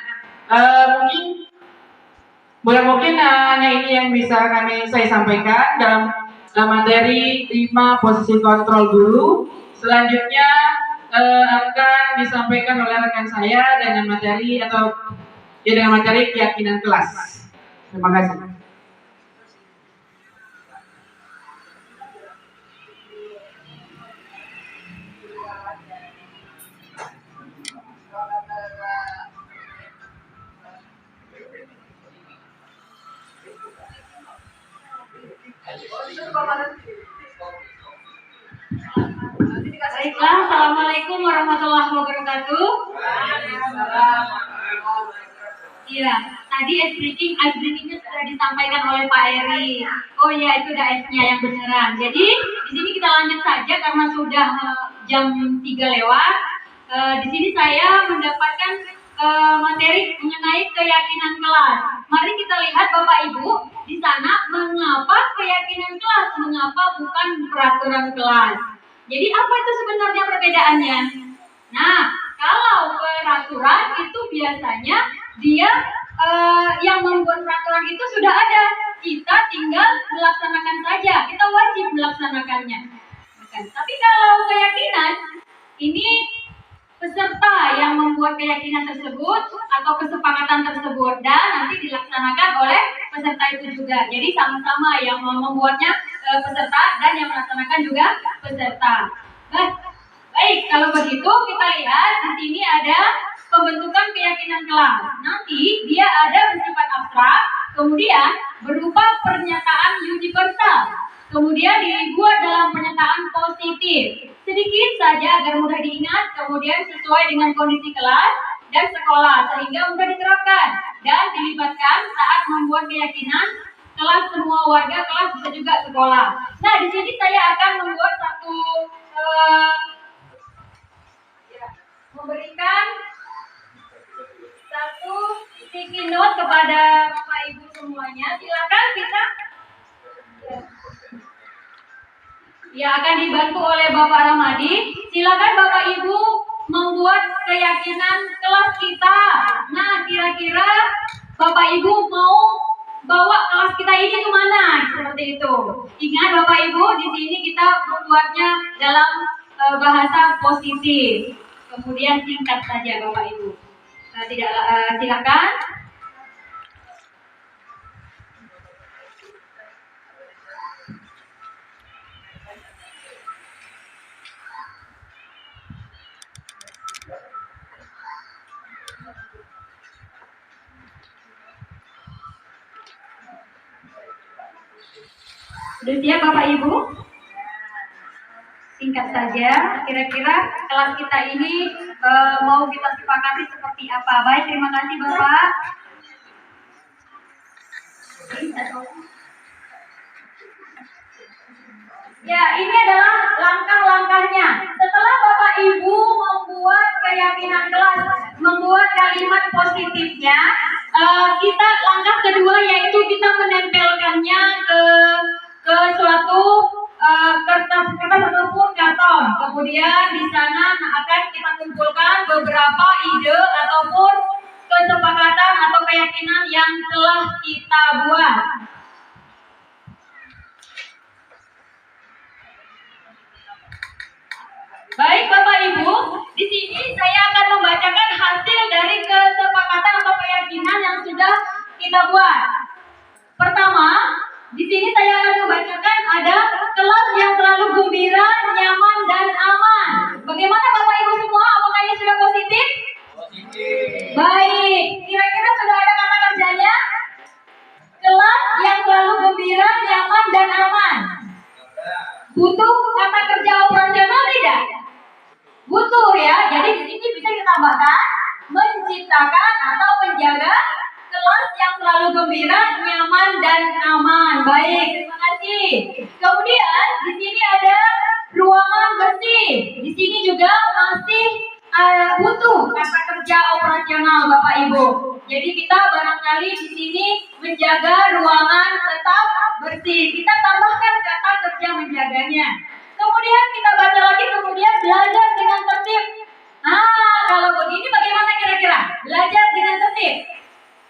mungkin hanya ini yang bisa saya sampaikan dalam materi 5 posisi kontrol guru. Selanjutnya akan disampaikan oleh rekan saya dengan materi keyakinan kelas. Terima kasih. Baiklah, Assalamualaikum warahmatullahi wabarakatuh. Iya, tadi ice breaking-nya sudah disampaikan oleh Pak Eri. Oh iya, itu udah ice-nya yang beneran. Jadi di sini kita lanjut saja karena sudah jam 3 lewat. Di sini saya mendapatkan materi mengenai keyakinan kelas. Mari kita lihat Bapak Ibu di sana, mengapa keyakinan kelas, mengapa bukan peraturan kelas. Jadi apa itu sebenarnya perbedaannya? Nah, kalau peraturan itu biasanya dia yang membuat peraturan itu sudah ada. Kita tinggal melaksanakan saja. Kita wajib melaksanakannya. Tapi kalau keyakinan, ini peserta yang membuat keyakinan tersebut atau kesepakatan tersebut dan nanti dilaksanakan oleh peserta itu juga. Jadi sama-sama yang membuatnya peserta dan yang melaksanakan juga peserta. Baik, kalau begitu kita lihat di sini ada pembentukan keyakinan kelas. Nanti dia ada bersifat abstrak kemudian berupa pernyataan universal, kemudian dibuat dalam pernyataan positif. Sedikit saja agar mudah diingat, kemudian sesuai dengan kondisi kelas dan sekolah sehingga mudah diterapkan dan dilibatkan saat membuat keyakinan kelas semua warga kelas bisa juga sekolah. Nah, di sini saya akan membuat memberikan satu sticky note kepada Bapak Ibu semuanya. Silakan kita akan dibantu oleh Bapak Ramadi. Silakan Bapak Ibu membuat keyakinan kelas kita. Nah, kira-kira Bapak Ibu mau bawa kelas kita ini kemana? Seperti itu. Ingat Bapak Ibu, di sini kita membuatnya dalam bahasa positif. Kemudian singkat saja Bapak Ibu. Silakan. Sudah siap Bapak Ibu? Singkat saja, kira-kira kelas kita ini mau kita sepakati seperti apa? Baik, terima kasih Bapak. Ya, ini adalah langkah-langkahnya. Setelah Bapak Ibu membuat keyakinan kelas, membuat kalimat positifnya, kita langkah kedua yaitu kita menempelkannya ke suatu kertas ataupun karton. Kemudian di sana akan kita kumpulkan beberapa ide ataupun kesepakatan atau keyakinan yang telah kita buat. Baik Bapak Ibu, di sini saya akan membacakan hasil dari kesepakatan atau keyakinan yang sudah kita buat. Pertama, di sini saya akan membacakan ada kelas yang selalu gembira, nyaman, dan aman. Bagaimana Bapak Ibu semua? Apakah ini sudah positif? Positif. Baik, kira-kira sudah ada kata kerjanya? Kelas yang selalu gembira, nyaman, dan aman. Butuh kata kerja operasional tidak? Butuh ya. Jadi di sini bisa kita tambahkan menciptakan atau menjaga kelas yang selalu gembira, nyaman, dan aman. Baik, terima kasih. Kemudian di sini ada ruangan bersih. Di sini juga masih butuh kata kerja operasional Bapak Ibu. Jadi kita barangkali di sini menjaga ruangan tetap bersih. Kita tambahkan kata kerja menjaganya. Kemudian kita baca lagi, kemudian belajar dengan tertib. Nah, kalau begini bagaimana kira-kira? Belajar dengan tertib.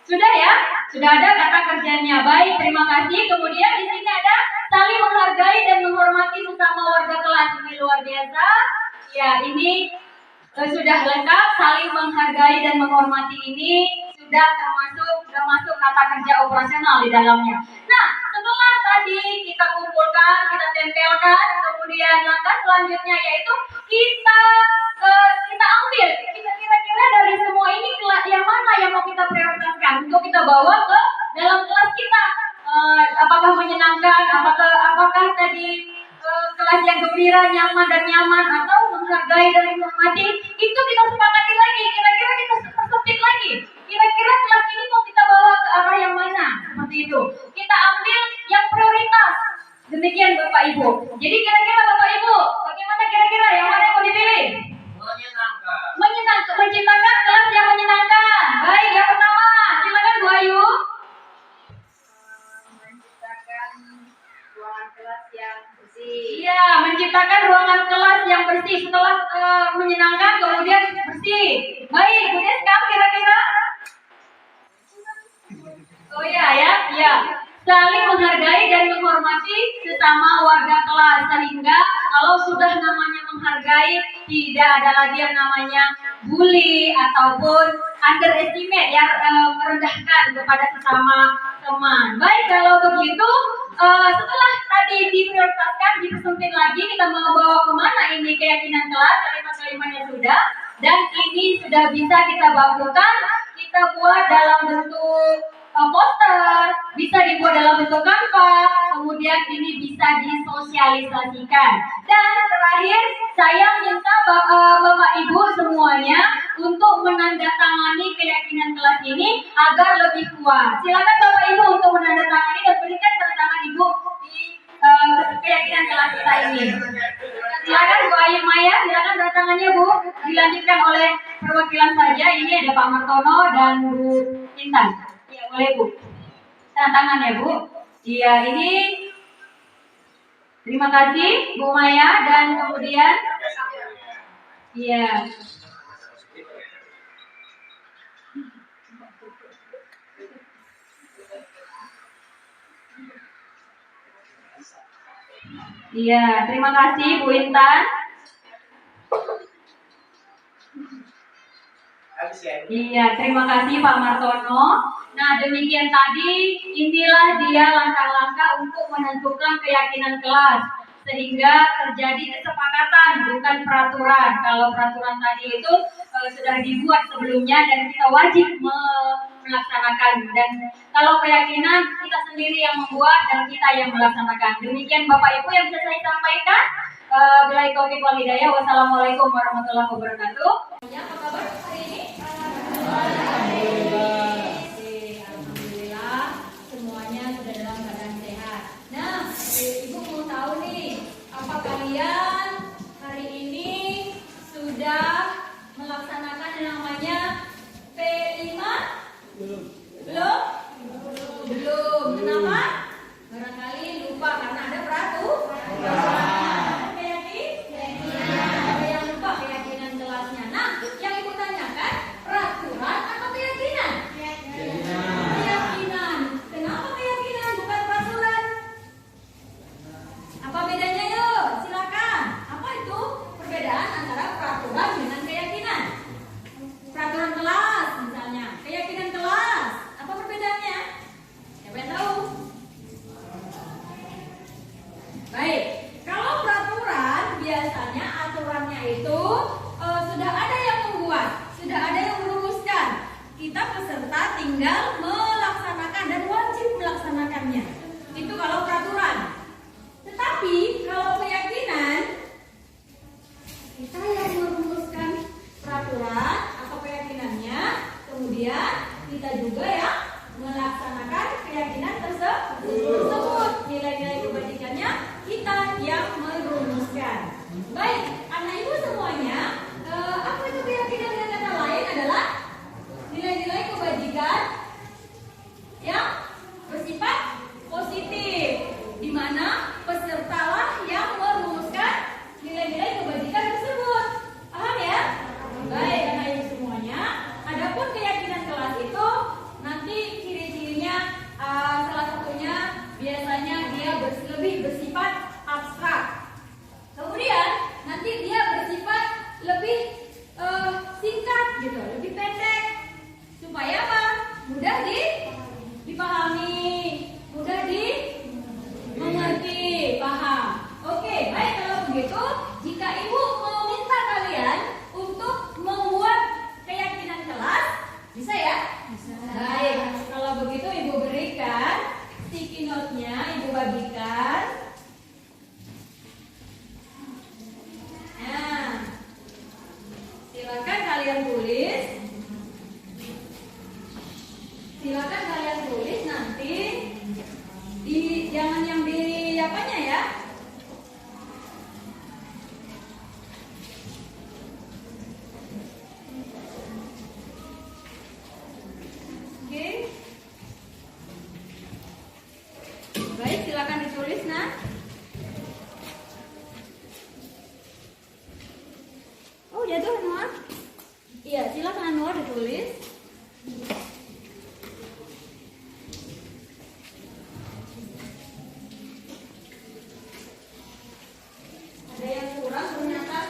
Sudah ya? Sudah ada kata kerjanya. Baik, terima kasih. Kemudian di sini ada saling menghargai dan menghormati sesama warga kelas. Ini luar biasa. Ya, ini sudah lengkap. Saling menghargai dan menghormati ini sudah masuk kata kerja operasional di dalamnya. Nah, setelah tadi kita kumpulkan, kita tempelkan, kemudian langkah selanjutnya yaitu kita ambil. Kita kira-kira dari semua ini yang mana yang mau kita prioritaskan untuk kita bawa ke dalam kelas kita. Apakah menyenangkan, apakah tadi kelas yang gembira, nyaman, atau menghargai dan menghormati, itu kita sepakati lagi. Kira-kira kita persempit lagi. Kira-kira kelas ini mau kita bawa ke arah yang mana? Seperti itu. Kita ambil yang prioritas. Demikian Bapak Ibu. Jadi kira-kira Bapak Ibu, bagaimana kira-kira yang mana yang mau dipilih? Menyenangkan. Menciptakan kelas yang menyenangkan. Baik, yang pertama, silakan Bu Ayu. Iya, menciptakan ruangan kelas yang bersih. Setelah menyenangkan, kemudian bersih. Baik, kemudian sekarang kira-kira? Oh ya. Saling menghargai dan menghormati sesama warga kelas. Sehingga kalau sudah namanya menghargai, tidak ada lagi yang namanya bully ataupun underestimate, yang merendahkan kepada sesama teman. Baik, kalau begitu, setelah tadi diprioritaskan, dipersempit lagi, kita mau bawa kemana ini keyakinan kelas, kalimat-kalimatnya sudah, dan ini sudah bisa kita bakukan, kita buat dalam bentuk poster, bisa dibuat dalam bentuk Canva, kemudian ini bisa disosialisasikan. Dan terakhir, saya minta Bapak Ibu semuanya untuk menandatangani keyakinan kelas ini agar lebih kuat. Silakan Bapak Ibu untuk menandatangani dan berikan tanda tangan Ibu di keyakinan kelas kita ini. Silakan Bu Ayu Maya, silakan tanda tangannya Bu. Dilanjutkan oleh perwakilan saja. Ini ada Pak Martono dan Bu Intan. Ya boleh Bu. Tanda tangan ya Bu. Iya ini. Terima kasih Bu Maya dan kemudian. Iya. Iya, terima kasih Bu Intan. Iya, terima kasih Pak Martono. Nah, demikian tadi, inilah dia langkah-langkah untuk menentukan keyakinan kelas. Sehingga terjadi kesepakatan, bukan peraturan. Kalau peraturan tadi itu sudah dibuat sebelumnya dan kita wajib melaksanakan. Dan kalau keyakinan, kita sendiri yang membuat dan kita yang melaksanakan. Demikian Bapak Ibu yang bisa saya sampaikan. Billahi taufiq wal hidayah. Wassalamualaikum warahmatullahi wabarakatuh. Ya, apa kabar hari ini? Alhamdulillah, semuanya sudah dalam keadaan sehat. Nah, Ibu mau tahu nih, apa kalian hari ini sudah melaksanakan yang namanya P5? Belum? Belum. Kenapa? Barangkali lupa karena ada peraturan. Ada yang lupa keyakinan kelasnya. Nah, yang Ibu tanyakan, peraturan atau keyakinan? Keyakinan. Kenapa keyakinan bukan peraturan? Apa bedanya yuk? Silakan. Apa itu perbedaan antara peraturan dengan keyakinan? Peraturan kelas misalnya, keyakinan kelas. Apa perbedaannya? Siapa yang tahu? Baik, kalau peraturan biasanya aturannya itu sudah ada yang membuat, sudah ada yang merumuskan. Kita peserta tinggal melaksanakan dan wajib melaksanakannya. Itu kalau peraturan. Tetapi kalau keyakinan, kita yang merumuskan peraturan atau keyakinannya, kemudian kita juga yang melaksanakan keyakinan tersebut. Nilai-nilai kebajikannya kita yang merumuskan. Baik, anak ibu semuanya, apa itu keyakinan dengan kata lain adalah nilai-nilai kebajikan yang bersifat positif, di mana pesertalah yang merumuskan nilai-nilai kebajikan tersebut. Paham ya? Baik, anak ibu semuanya. Adapun keyakinan kelas itu nanti ciri-cirinya salah satunya biasanya dia lebih bersifat abstrak. Kemudian nanti dia bersifat lebih singkat gitu, lebih pendek. Supaya apa? Mudah dipahami, mudah dimengerti, paham. Oke, baik kalau begitu, jika Ibu meminta kalian untuk membuat keyakinan kelas, bisa ya? Bisa. Baik, kalau begitu Ibu berikan sticky note-nya, Ibu bagikan. Nah, silakan kalian tulis. Silakan kalian tulis nanti jangan yang di apanya ya. Oke. Baik, silakan ditulis nah. Oh, jatuh Anwar. Iya, silakan Anwar ditulis. Ada yang kurang ternyata.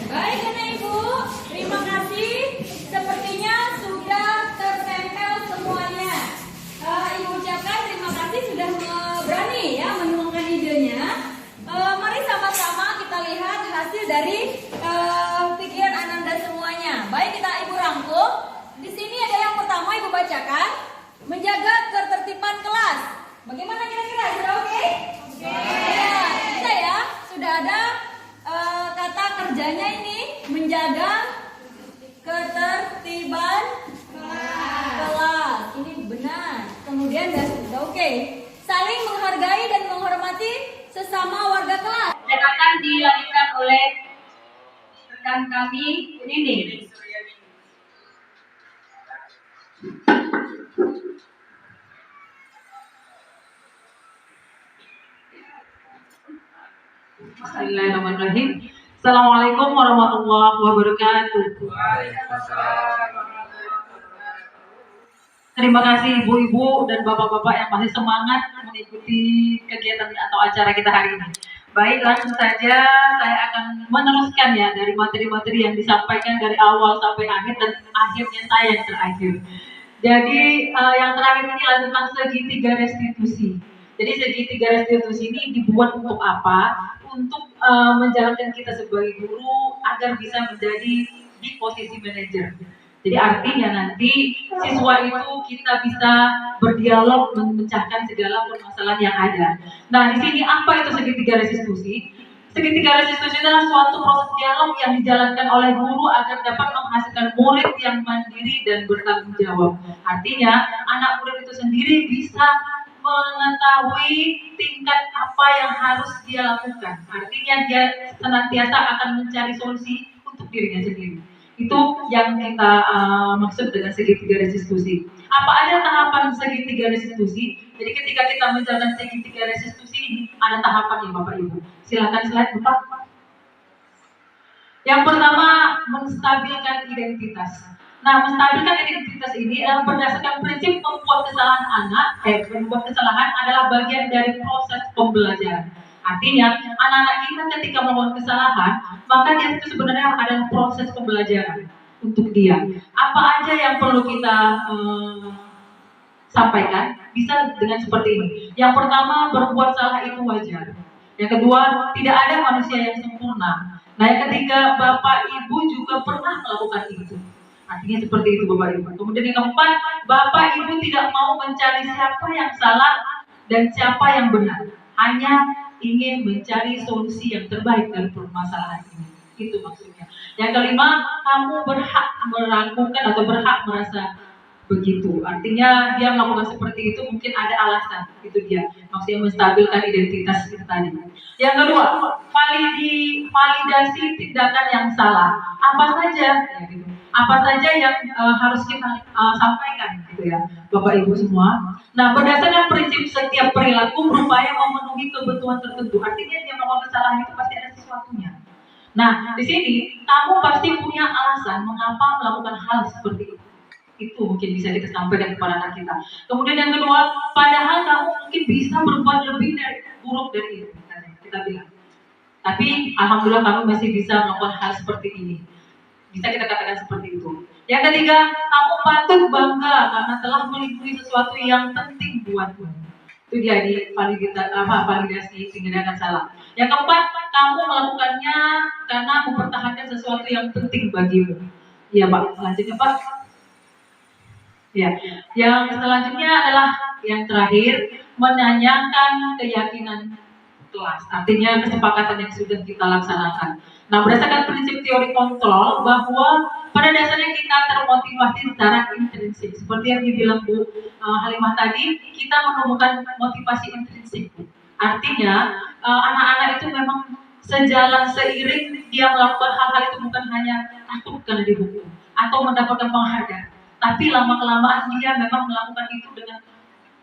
Baik Anak Ibu, terima kasih. Sepertinya sudah tertempel semuanya. Ibu ucapkan terima kasih sudah berani ya menuangkan idenya. Mari sama-sama kita lihat hasil dari pikiran Ananda semuanya. Baik, kita Ibu rangkum. Di sini ada yang pertama Ibu bacakan, menjaga ketertiban kelas. Bagaimana kira-kira? Sudah oke? Ya, bisa ya. Sudah ada kata kerjanya ini, menjaga ketertiban kelas. Ini benar. Kemudian sudah oke. Saling menghargai dan menghormati sesama warga kelas. Dan akan dilanjutkan oleh rekan kami, Nini. Bismillahirrahmanirrahim. Assalamualaikum warahmatullahi wabarakatuh. Terima kasih ibu-ibu dan bapak-bapak yang masih semangat mengikuti kegiatan atau acara kita hari ini. Baik, langsung saja saya akan meneruskan ya dari materi-materi yang disampaikan dari awal sampai akhir dan akhirnya saya yang terakhir. Jadi yang terakhir ini adalah tentang segitiga restitusi. Jadi segitiga restitusi ini dibuat untuk apa? Untuk menjalankan kita sebagai guru agar bisa menjadi di posisi manajer. Jadi artinya nanti siswa itu kita bisa berdialog memecahkan segala permasalahan yang ada. Nah, di sini apa itu segitiga restitusi? Segitiga restitusi adalah suatu proses dialog yang dijalankan oleh guru agar dapat menghasilkan murid yang mandiri dan bertanggung jawab. Artinya anak murid itu sendiri bisa mengetahui tingkat apa yang harus dia lakukan. Artinya dia senantiasa akan mencari solusi untuk dirinya sendiri. Itu yang kita maksud dengan segitiga restitusi. Apa aja tahapan segitiga restitusi? Jadi ketika kita menjalankan segitiga restitusi ini ada tahapan ya Bapak Ibu. Silakan slide Bapak. Yang pertama, menstabilkan identitas. Nah, menstabilkan identitas ini adalah berdasarkan prinsip membuat kesalahan adalah bagian dari proses pembelajaran. Artinya, anak-anak kita ketika melakukan kesalahan, maka dia itu sebenarnya adalah proses pembelajaran untuk dia. Apa aja yang perlu kita sampaikan? Bisa dengan seperti ini. Yang pertama, berbuat salah itu wajar. Yang kedua, tidak ada manusia yang sempurna. Nah, yang ketiga, Bapak Ibu juga pernah melakukan itu. Artinya seperti itu Bapak Ibu. Kemudian yang keempat, Bapak Ibu tidak mau mencari siapa yang salah dan siapa yang benar. Hanya ingin mencari solusi yang terbaik dari permasalahan ini. Itu maksudnya. Yang kelima, kamu berhak meragukan atau berhak merasa begitu. Artinya dia melakukan seperti itu mungkin ada alasan. Itu dia. Maksudnya menstabilkan identitas kita tadi. Yang kedua, validasi tindakan yang salah. Apa saja? Ya, gitu. Apa saja yang harus kita sampaikan gitu ya Bapak Ibu semua. Nah, berdasarkan prinsip setiap perilaku berupaya memenuhi kebutuhan tertentu. Artinya dia melakukan kesalahan itu pasti ada sesuatunya. Nah, di sini kamu pasti punya alasan mengapa melakukan hal seperti itu. Itu mungkin bisa kita sampaikan kepada anak kita. Kemudian yang kedua, padahal kamu mungkin bisa berbuat lebih dari buruk dari itu, kita bilang. Tapi alhamdulillah kamu masih bisa melakukan hal seperti ini. Bisa kita katakan seperti itu. Yang ketiga, kamu patut bangga karena telah melindungi sesuatu yang penting buatmu. Itu dia di validasi tindakan salah. Yang keempat, kamu melakukannya karena mempertahankan sesuatu yang penting bagimu. Iya Pak, selanjutnya Pak. Ya, yang selanjutnya adalah yang terakhir, menanyakan keyakinan kelas, artinya kesepakatan yang sudah kita laksanakan. Nah, berdasarkan prinsip teori kontrol, bahwa pada dasarnya kita termotivasi secara intrinsik. Seperti yang dibilang Bu Halimah tadi, kita menemukan motivasi intrinsik. Artinya, anak-anak itu memang sejalan seiring dia melakukan hal-hal itu bukan hanya takut karena dihukum atau mendapatkan penghargaan, tapi lama-kelamaan dia memang melakukan itu dengan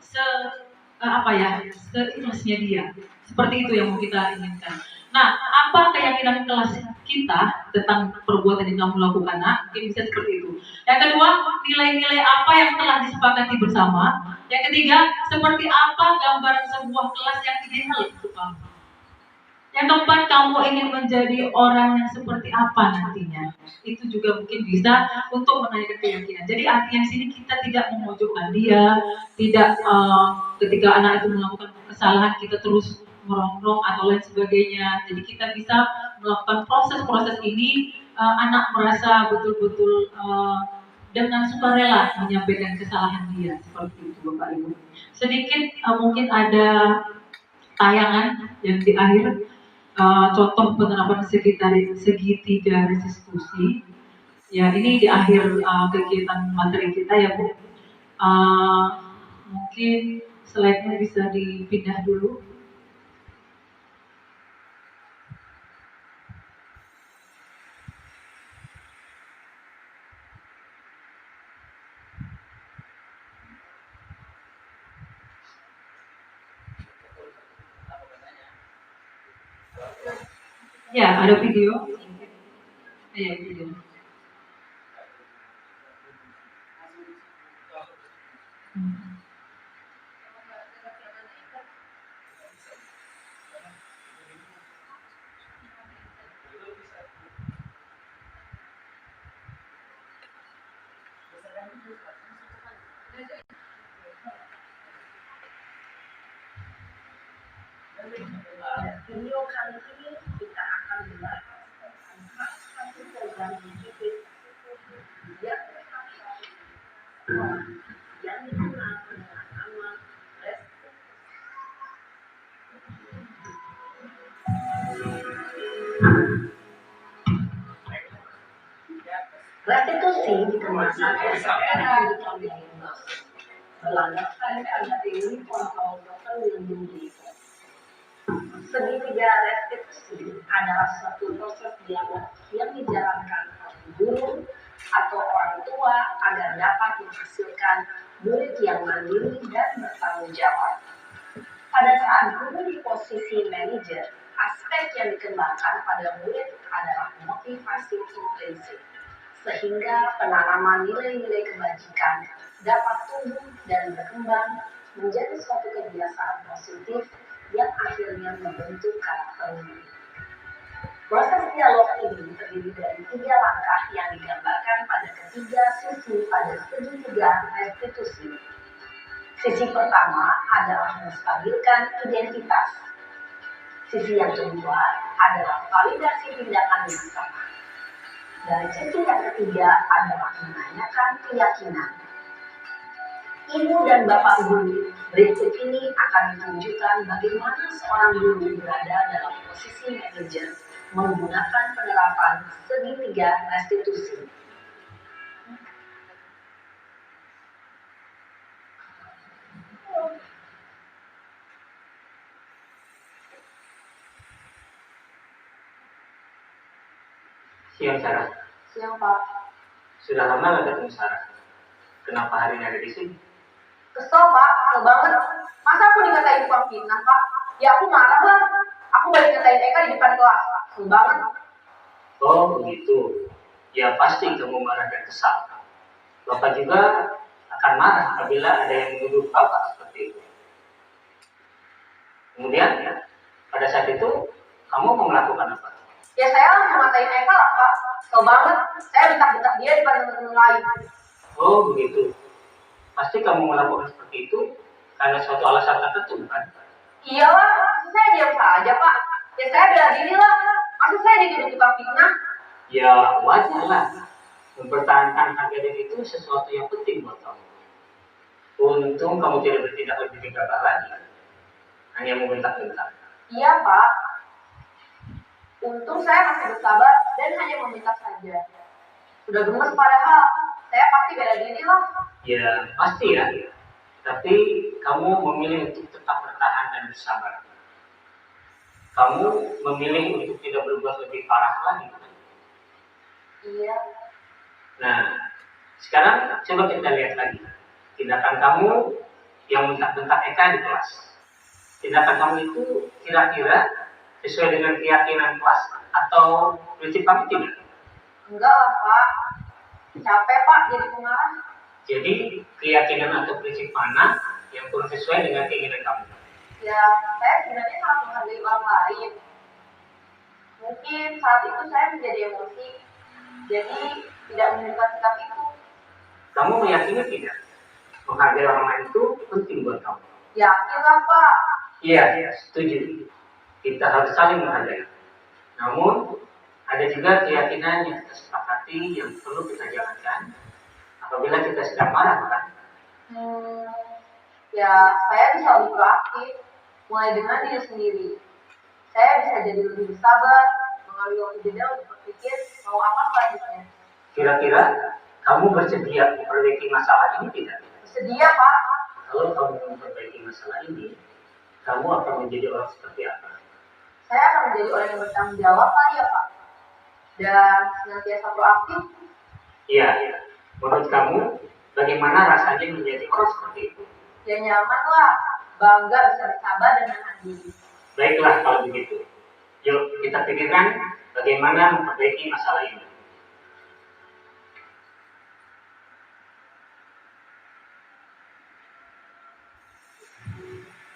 seikhlasnya dia. Seperti itu yang mau kita inginkan. Nah, apa keyakinan kelas kita tentang perbuatan yang kamu lakukan? Nah, mungkin bisa seperti itu. Yang kedua, nilai-nilai apa yang telah disepakati bersama. Yang ketiga, seperti apa gambaran sebuah kelas yang ideal untuk kamu. Yang keempat, kamu ingin menjadi orang yang seperti apa nantinya. Itu juga mungkin bisa untuk menanyakan keyakinan. Jadi artinya di sini kita tidak memojokkan dia, tidak ketika anak itu melakukan kesalahan kita terus merongrong atau lain sebagainya. Jadi kita bisa melakukan proses-proses ini, anak merasa betul-betul dengan sukarela menyampaikan kesalahan dia. Seperti itu Bapak Ibu. Sedikit mungkin ada tayangan yang di akhir. Contoh penerapan segitiga restitusi. Ya, ini di akhir kegiatan materi kita ya Bu. Mungkin slide-nya bisa dipindah dulu. Ya, ada video. Iya, video. Video kali ini kita akan membahas tentang satu program digital yang dikenal dengan nama restitusi dikemaskan SPR di tahun 2012 berlandaskan pada teori kontrol Dr. William James. Segitiga restitusi adalah suatu proses dialog yang dijalankan oleh guru atau orang tua agar dapat menghasilkan murid yang mandiri dan bertanggung jawab. Pada saat guru di posisi manajer, aspek yang dikembangkan pada murid adalah motivasi intrinsik, sehingga penanaman nilai-nilai kebajikan dapat tumbuh dan berkembang menjadi suatu kebiasaan positif yang akhirnya membentuk karakter murid. Proses dialog ini terdiri dari 3 langkah yang digambarkan pada ketiga sisi pada segitiga restitusi. Sisi pertama adalah menstabilkan identitas. Sisi yang kedua adalah validasi tindakan yang sama. Dan sisi yang ketiga adalah menanyakan keyakinan. Ibu dan Bapak Guru, berikut ini akan menunjukkan bagaimana seorang guru berada dalam posisi manajer menggunakan penerapan segitiga restitusi. Siang Sarah. Siang Pak. Sudah lama nggak ketemu Sarah? Kenapa hari ini ada di sini? Kesel Pak, kesel banget. Masa aku dikatain tukang fitnah Pak? Ya aku marah lah. Aku balik ngatain Eka di depan kelas. Kesel banget. Oh begitu. Ya pasti kamu marah dan kesal. Bapak juga akan marah apabila ada yang menuduh Bapak seperti itu. Kemudian pada saat itu kamu mau melakukan apa? Ya saya mau ngatain Eka lah Pak. Kesel banget. Saya bentak-bentak dia di depan teman-teman lain. Oh begitu. Pasti kamu melakukan seperti itu karena suatu alasan tertentu, kan? Iyalah, saya diam saja Pak. Ya saya bela diri lah. Masa saya dituduh tukang fitnah? Ya wajar lah. Mempertahankan harga diri itu sesuatu yang penting buat kamu. Untung kamu tidak bertindak lebih gegabah lagi. Hanya membentak-bentak. Iya Pak. Untung saya masih bersabar dan hanya meminta saja. Sudah gemes padahal, saya pasti bela diri lah. Ya pasti ya. Tapi kamu memilih untuk tetap bertahan dan bersabar. Kamu memilih untuk tidak berbuat lebih parah lagi. Iya. Nah, sekarang coba kita lihat lagi. Tindakan kamu yang bentak-bentak Eka di kelas. Tindakan kamu itu kira-kira sesuai dengan keyakinan kelas atau prinsip kamu tidak? Enggak lah Pak. Capek Pak jadi pengarah. Jadi keyakinan atau prinsip mana yang kurang sesuai dengan keinginan kamu? Ya, saya sebenarnya sangat menghargai orang lain. Mungkin saat itu saya menjadi emosi, jadi tidak menunjukkan sikap itu. Kamu meyakini tidak? Menghargai orang lain itu penting buat kamu. Yakinlah Pak. Iya, setuju. Kita harus saling menghargai. Namun, ada juga keyakinan yang kita sepakati yang perlu kita jalankan apabila kita sedang marah, kan? Ya, saya bisa lebih proaktif, mulai dengan diri sendiri. Saya bisa jadi lebih bersabar, mengambil waktu jeda untuk berpikir mau apa selanjutnya. Kira-kira kamu bersedia memperbaiki masalah ini tidak? Bersedia Pak. Kalau kamu memperbaiki masalah ini, kamu akan menjadi orang seperti apa? Saya akan menjadi orang yang bertanggung jawab kali ya Pak. Dan senantiasa proaktif. Iya. Menurut kamu, bagaimana rasanya menjadi orang seperti itu? Ya nyaman lah, bangga bisa bersabar dan menahan diri. Baiklah kalau begitu. Yuk kita pikirkan bagaimana memperbaiki masalah ini.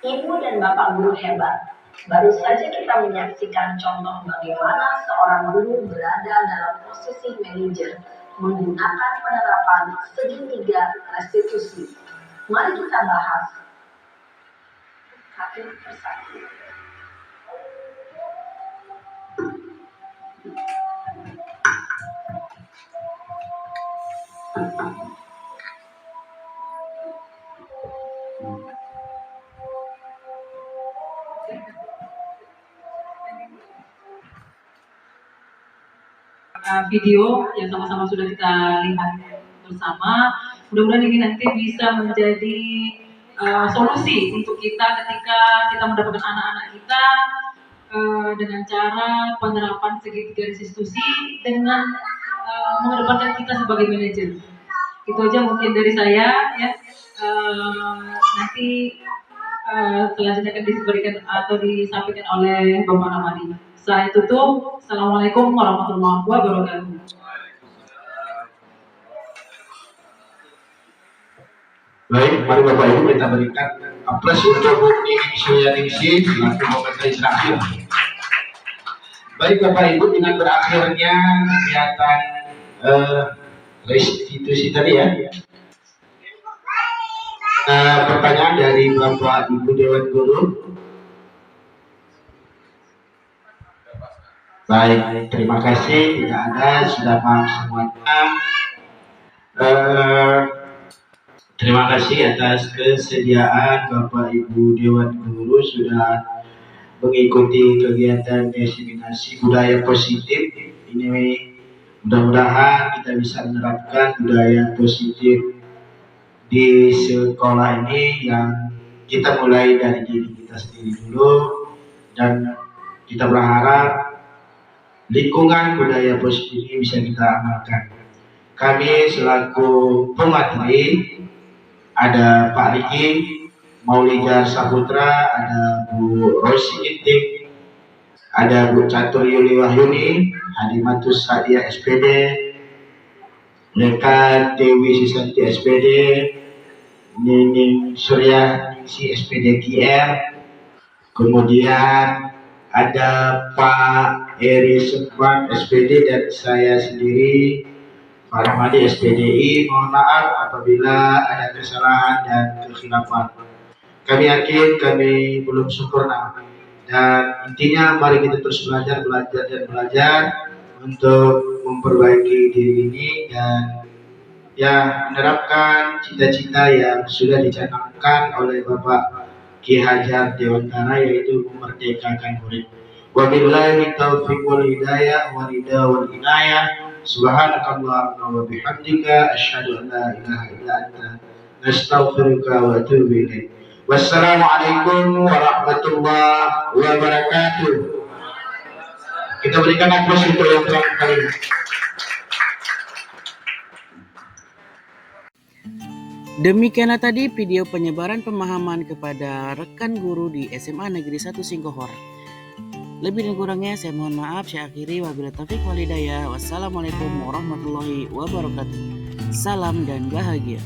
Ibu dan Bapak guru hebat. Baru saja kita menyaksikan contoh bagaimana seorang guru berada dalam posisi manajer menggunakan penerapan segitiga restitusi. Mari kita bahas satu persatu. Video yang sama-sama sudah kita lihat bersama. Mudah-mudahan ini nanti bisa menjadi solusi untuk kita ketika kita mendapatkan anak-anak kita dengan cara penerapan segitiga restitusi dengan mengedepankan kita sebagai manajer. Itu aja mungkin dari saya ya. Nanti selanjutnya akan diberikan atau disampaikan oleh Bapak Ramadi. Saya tutup. Assalamualaikum warahmatullahi wabarakatuh. Baik, mari Bapak Ibu kita berikan aplaus untuk Bu Nini Suyaningsi selaku pemateri terakhir. Baik Bapak Ibu, dengan berakhirnya kegiatan restitusi tadi ya. Pertanyaan dari Bapak Ibu Dewan Guru. Baik, terima kasih. Tidak ada, sudah paham semuanya. Terima kasih atas kesediaan Bapak Ibu Dewan Guru sudah mengikuti kegiatan diseminasi budaya positif. Ini mudah-mudahan kita bisa menerapkan budaya positif di sekolah ini yang kita mulai dari diri kita sendiri dulu, dan kita berharap lingkungan budaya positif ini bisa kita amalkan. Kami selaku pemateri ada Pak Riki Maulijar Saputra, ada Bu Rosi Intik, ada Bu Catur Yuli Wahyuni, Hadimatus Sadia SPD, Leka Dewi Sisanti SPD, Nining Surya Ningsi SPD KR, kemudian ada Pak Eri Sukman SPD dan saya sendiri Pak Ramadi SPDI. Mohon maaf apabila ada kesalahan dan kekhilafan. Kami yakin kami belum sempurna, Dan intinya mari kita terus belajar untuk memperbaiki diri ini dan ya menerapkan cita-cita yang sudah dicanangkan oleh Bapak Ki Hajar Dewantara, yaitu memerdekakan murid. Wabillahi taufiq wal hidayah wal hidayah wal inayah. Subhanakallahumma wa bihamdika asyhadu an la ilaha illa anta nastaghfiruka wa atubu ilaik. Wassalamualaikum warahmatullahi wabarakatuh. Kita berikan aplaus untuk yang terakhir kali ini. Demikianlah tadi video penyebaran pemahaman kepada rekan guru di SMA Negeri 1 Singkohor. Lebih dan kurangnya saya mohon maaf. Saya akhiri, wabillahi taufiq wal hidayah. Wassalamualaikum warahmatullahi wabarakatuh. Salam dan bahagia.